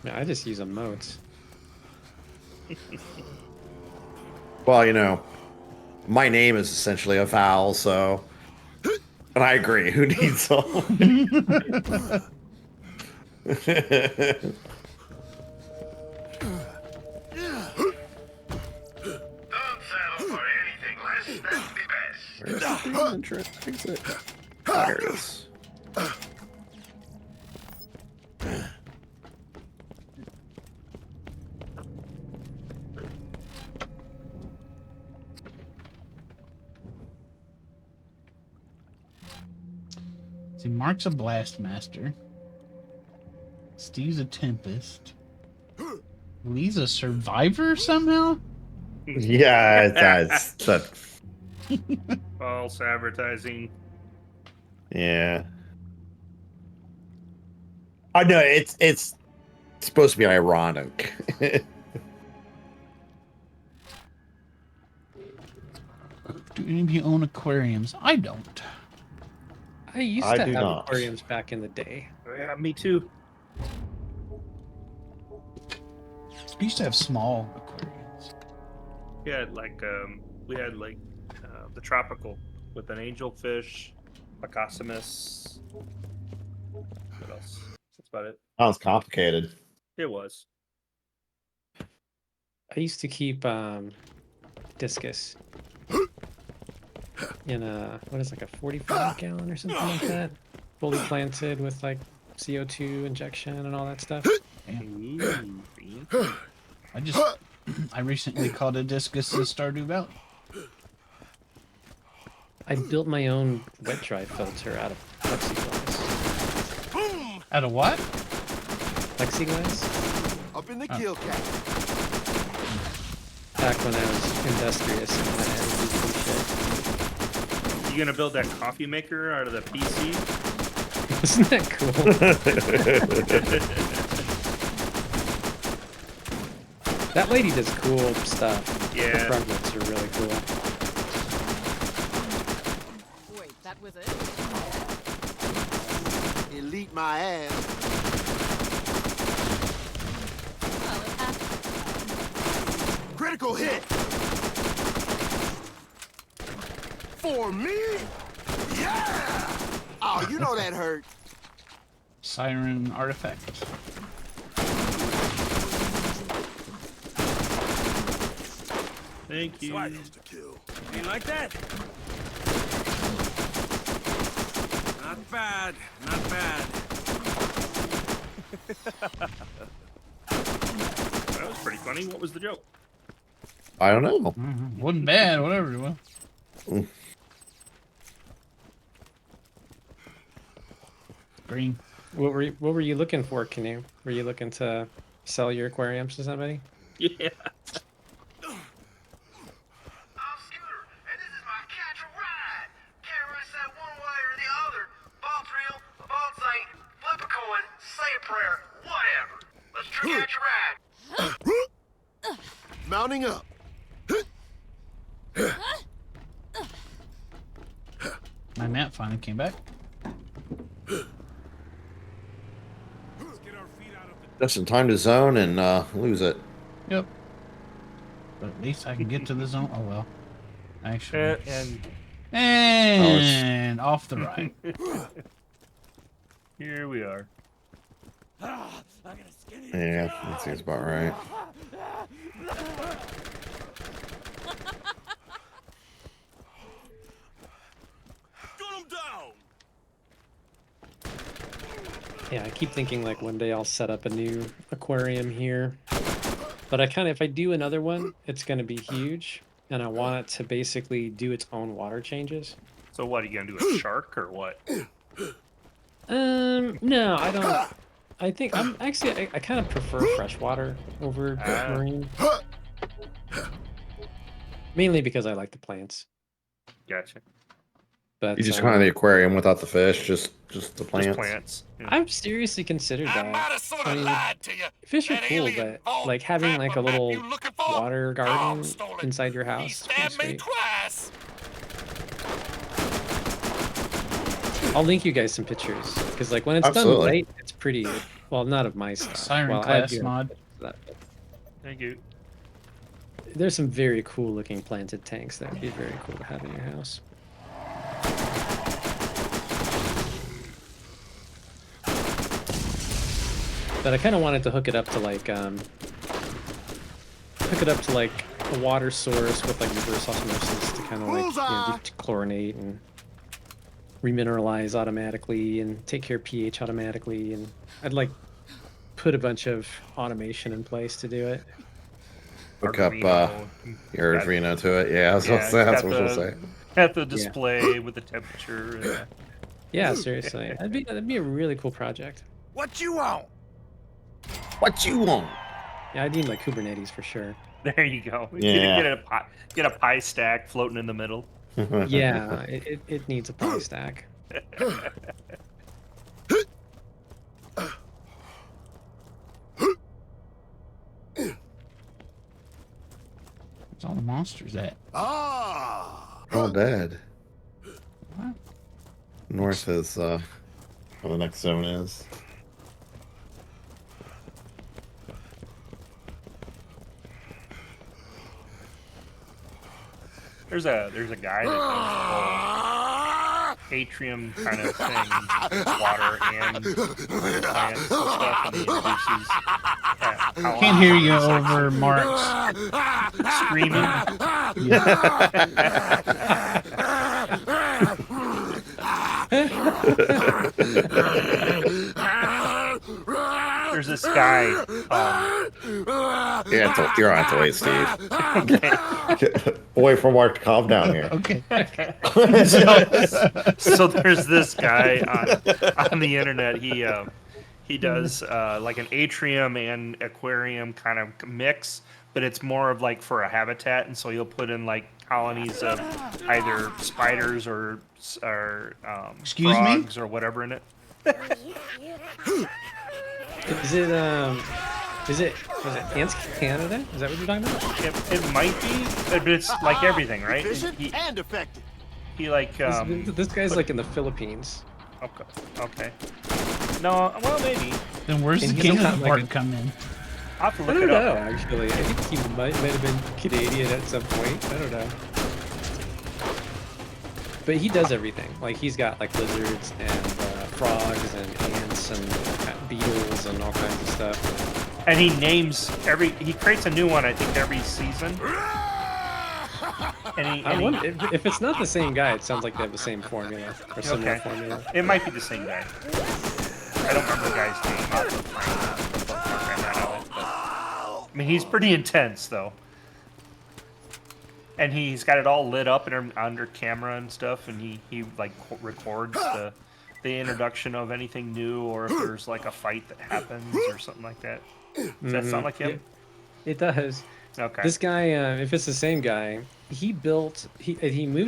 Yeah, I just use emotes. Well, you know, my name is essentially a vowel, so. And I agree. Who needs them? Don't settle for anything less than the best. Where's the green entrance? Exit. Oh, here it is. See, Mark's a blast master. Steve's a tempest. Lee's a survivor somehow? Yeah, that's that. False advertising. Yeah. I know it's supposed to be ironic. Do any of you own aquariums? I don't. I used I to do have not. aquariums back in the day. Yeah, me too. We used to have small aquariums. We had like the tropical with an angelfish, Pacosimus. What else? That's about it. Sounds complicated. It was. I used to keep discus in a what is like a 45-gallon or something like that, fully planted with like CO2 injection and all that stuff. I recently caught a discus in Stardew Valley. I built my own wet dry filter out of plexiglass. Out of what? Plexiglass? Up in the kill cat. Back when I was industrious and when I had to do cool shit. You gonna build that coffee maker out of the PC? Isn't that cool? That lady does cool stuff. Yeah. The projects are really cool. Wait, that was it? Elite my ass. Well, it happened. Critical hit. For me? Yeah! Oh, you know that hurt. Siren artifact. Thank you. To kill. You like that? Not bad, not bad. That was pretty funny. What was the joke? I don't know. Wasn't bad, whatever it was. Green. What were you looking for, Canoe? Were you looking to sell your aquariums to somebody? Yeah. Mounting up. My map finally came back. Just in time to zone and lose it. Yep. But at least I can get to the zone. Oh well. Actually. And off the right. Here we are. Yeah, that seems about right. Yeah, I keep thinking like one day I'll set up a new aquarium here. But if I do another one, it's going to be huge. And I want it to basically do its own water changes. So what, are you gonna do a shark or what? No, I don't. I think I kind of prefer freshwater over marine. Mainly because I like the plants. Gotcha. But You just kind of the aquarium without the fish, just the plants. Just plants. Yeah. I've seriously considered I might that. have sort I of mean, lied to you. fish are That cool, alien but vault like having like a trapper map little you looking for? water garden Dog stole it. inside your He house is pretty stabbed me sweet. twice. I'll link you guys some pictures because like when it's Absolutely. done right, it's pretty. Well, not of my stuff. Siren well, class do have mod. pictures of that, but Thank you. there's some very cool looking planted tanks that would be very cool to have in your house. But I kind of wanted to hook it up to like a water source with like reverse osmosis to kind of like dechlorinate and remineralize automatically and take care of pH automatically, and I'd like put a bunch of automation in place to do it. Hook up your Arduino to it. Yeah, that's what I was saying. At the display with the temperature. And, yeah, seriously, that'd be a really cool project. What you want? What you want? Yeah, I need like Kubernetes for sure. There you go. Yeah. Get a pie stack floating in the middle. Yeah, it needs a pie stack. Where's all the monsters at? All dead. What? North is where the next zone is. There's a guy that does the whole atrium kind of thing, water and plants and stuff, and he introduces Can't hear you over Mark's screaming. There's this guy. You're gonna have to wait, Steve. Okay. Wait for Mark to calm down here. Okay. So there's this guy on the internet. He does like an atrium and aquarium kind of mix, but it's more of like for a habitat, and so you'll put in like colonies of either spiders or frogs or whatever in it. Was it Ants Canada? Is that what you're talking about? It might be, but it's like everything, right? Efficient and effective. He like this guy's like in the Philippines. Okay. No, well maybe. Then where's And the he's Canada got, like, part come in? I'll have to I look don't it know, up. actually. I think he might have been Canadian at some point. I don't know. But he does everything. Like, he's got, like, lizards and frogs and ants and beetles and all kinds of stuff. And he names he creates a new one, I think, every season. I wonder, if it's not the same guy, it sounds like they have the same formula or similar formula. It might be the same guy. I don't remember the guy's name. I mean, he's pretty intense, though. And he's got it all lit up and under camera and stuff, and he like records the introduction of anything new, or if there's like a fight that happens or something like that. Does that sound like him? It does. Okay. This guy, if it's the same guy, he moved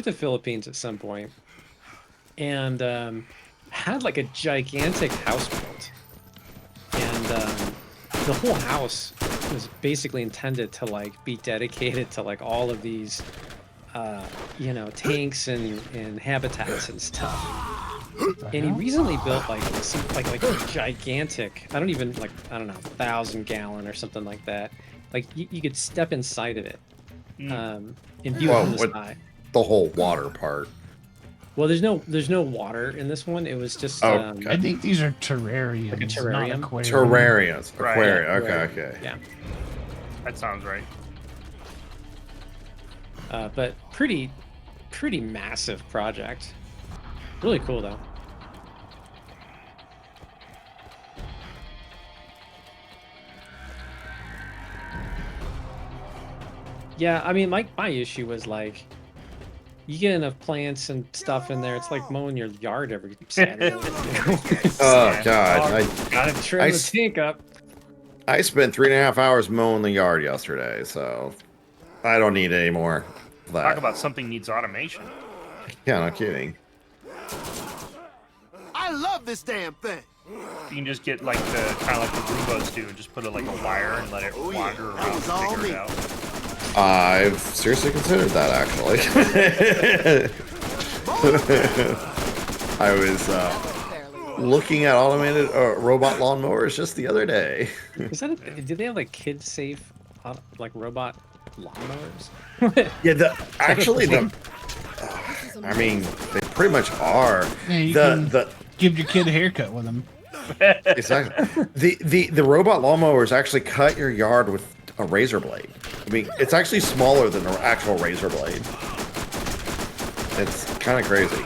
to Philippines at some point, and had like a gigantic house built, and the whole house was basically intended to like be dedicated to like all of these, tanks and habitats and stuff. And he recently built like some like a gigantic, I don't know, 1,000-gallon or something like that. Like you could step inside of it, and view it from the sky. The whole water part. Well, there's no water in this one. It was just. Okay. I think these are terrariums. Like a terrarium. Not Terrariums. Right. Aquarium. Yeah, Okay. Yeah. That sounds right. But pretty massive project. Really cool though. Yeah, I mean, my issue was like, you get enough plants and stuff in there, it's like mowing your yard every Saturday. Oh God! Gotta trim the tank up. I spent 3.5 hours mowing the yard yesterday, so I don't need any more of that. Talk about something needs automation. Yeah, not kidding. I love this damn thing. You can just get like the kind of like the Roombas do, and just put a wire and let it wander around and figure it out. I've seriously considered that, actually. I was looking at automated robot lawnmowers just the other day. Is that did they have like kid safe like robot lawnmowers? Yeah, I mean, they pretty much are. Yeah, you The can give your kid a haircut with them. exactly the robot lawnmowers actually cut your yard with a razor blade. I mean, it's actually smaller than an actual razor blade. It's kind of crazy.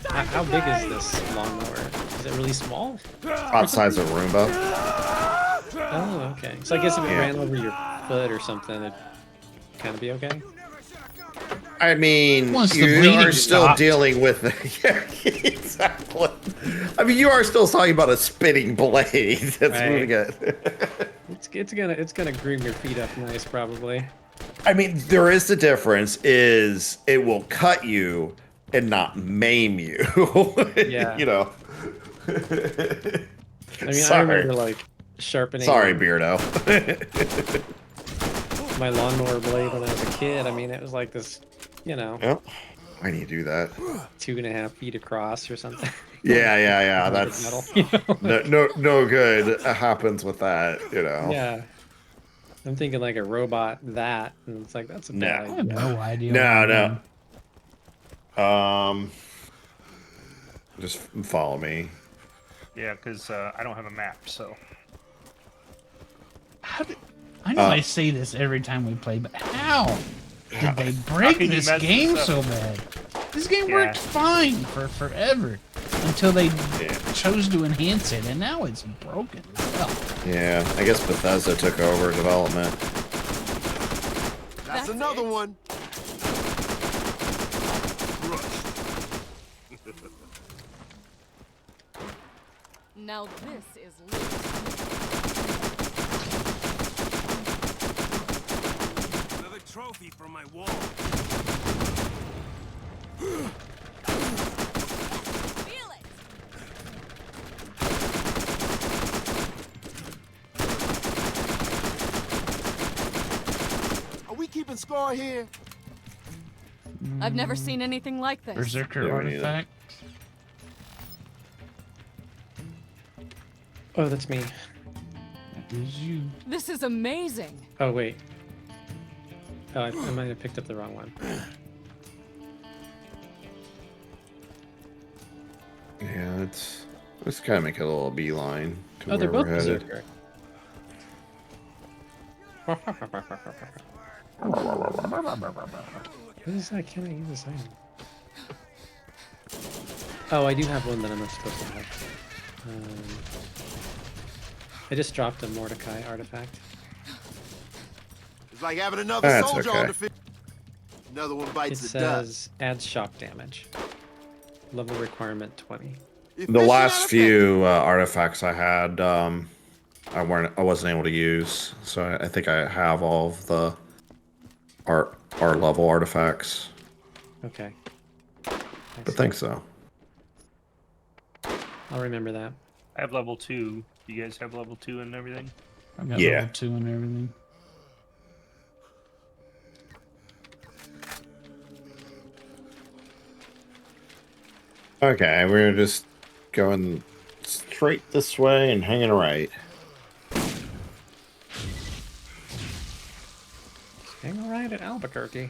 How big is this lawnmower? Is it really small? About size of a Roomba. Oh, okay. So I guess if it ran over your foot or something, it'd kind of be okay. I mean, Once the you bleeding are still stopped. dealing with yeah, exactly. I mean, you are still talking about a spinning blade that's Right. moving it. It's gonna groom your feet up nice, probably. I mean, there is the difference is it will cut you and not maim you. Yeah. You know. I mean, Sorry. I remember like sharpening Sorry, Beardo. my lawnmower blade when I was a kid. I mean, it was like this, you know, Yep. Why do you do that? 2.5 feet across or something. Yeah. Metal, That's you know? no good happens with that, you know. Yeah. I'm thinking like a robot that, and it's like that's a bad I have idea. no idea. No. Just follow me. Yeah, because I don't have a map, so. I know I say this every time we play, but how did they break can you this mess game this so up? bad? This game Yeah. worked fine for forever until they chose to enhance it, and now it's broken as well. Yeah, I guess Bethesda took over development. That's another one. Now this is lit. Another trophy from my wall. Feel it. Are we keeping score here? I've never seen anything like this. Berserker Yeah, me neither. artifact. Oh, that's me. That is you. This is amazing. Oh, wait. Oh, I might have picked up the wrong one. Yeah, let's kind of make a little beeline to Oh, they're where both we're headed. Berserker. What is that? Can I use this item? Oh, I do have one that I'm not supposed to have. I just dropped a Mordecai artifact. It's like having another That's soldier okay. on the field. Another one It bites the dust. says adds shock damage. Level requirement 20. The last few artifacts I had, I wasn't able to use, so I think I have all of the art level artifacts. Okay. I think so. I'll remember that. I have level 2. You guys have level 2 and everything? I've got Yeah. level 2 and everything. Okay, we're just going straight this way and hanging right. Hang a ride at Albuquerque.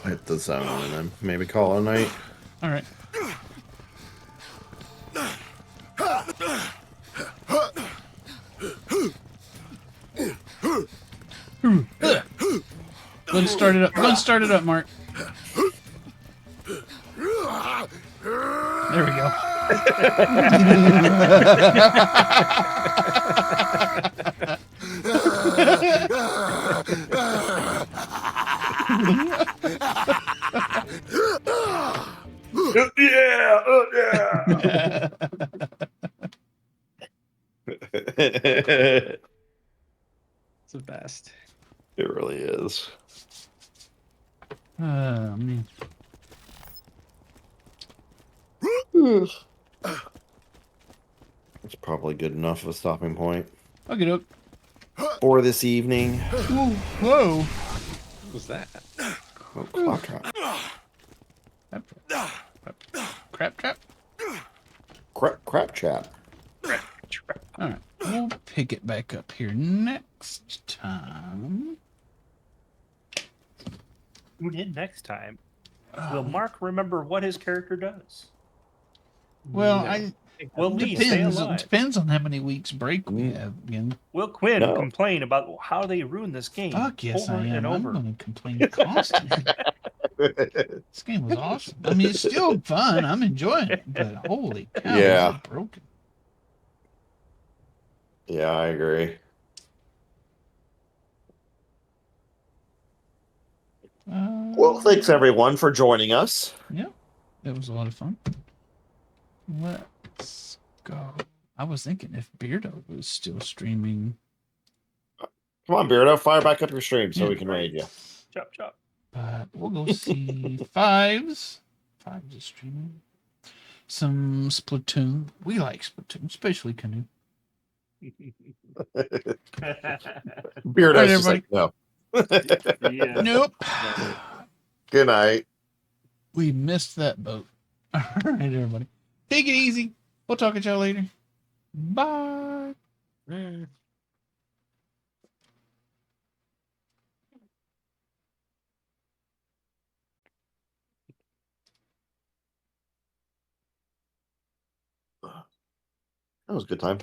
Hit the zone and then maybe call it a night. All right. Let's start it up. Let's start it up, Mark. There we go. Yeah. It It's the best. really is. Man. It's probably good enough of a stopping point. Okay, doke. for this evening. Ooh, whoa. What was that? Oh, claw trap. Crap trap. Crap chat. All right, we'll pick it back up here next time. Tune in next time. Will Mark remember what his character does? Well, No. I Will Lee stay alive? depends on how many weeks break we have again. Will Quinn No. complain about how they ruined this game? Fuck yes, over I am. and I'm over. going to complain constantly. This game was awesome. I mean, it's still fun. I'm enjoying it, but holy cow, Yeah. is it broken? Yeah, I agree. Well, thanks everyone for joining us. Yeah, it was a lot of fun. Let's go. I was thinking if Beardo was still streaming. Come on, Beardo, fire back up your stream so Yeah. we can raid you. Chop chop. But we'll go see Fives. Fives is streaming. Some Splatoon. We like Splatoon, especially Canoe. Beardo's All just like, no. Yeah. Nope. Good night. We missed that boat. All right, everybody. Take it easy. We'll talk to y'all later. Bye. Mm. That was a good time.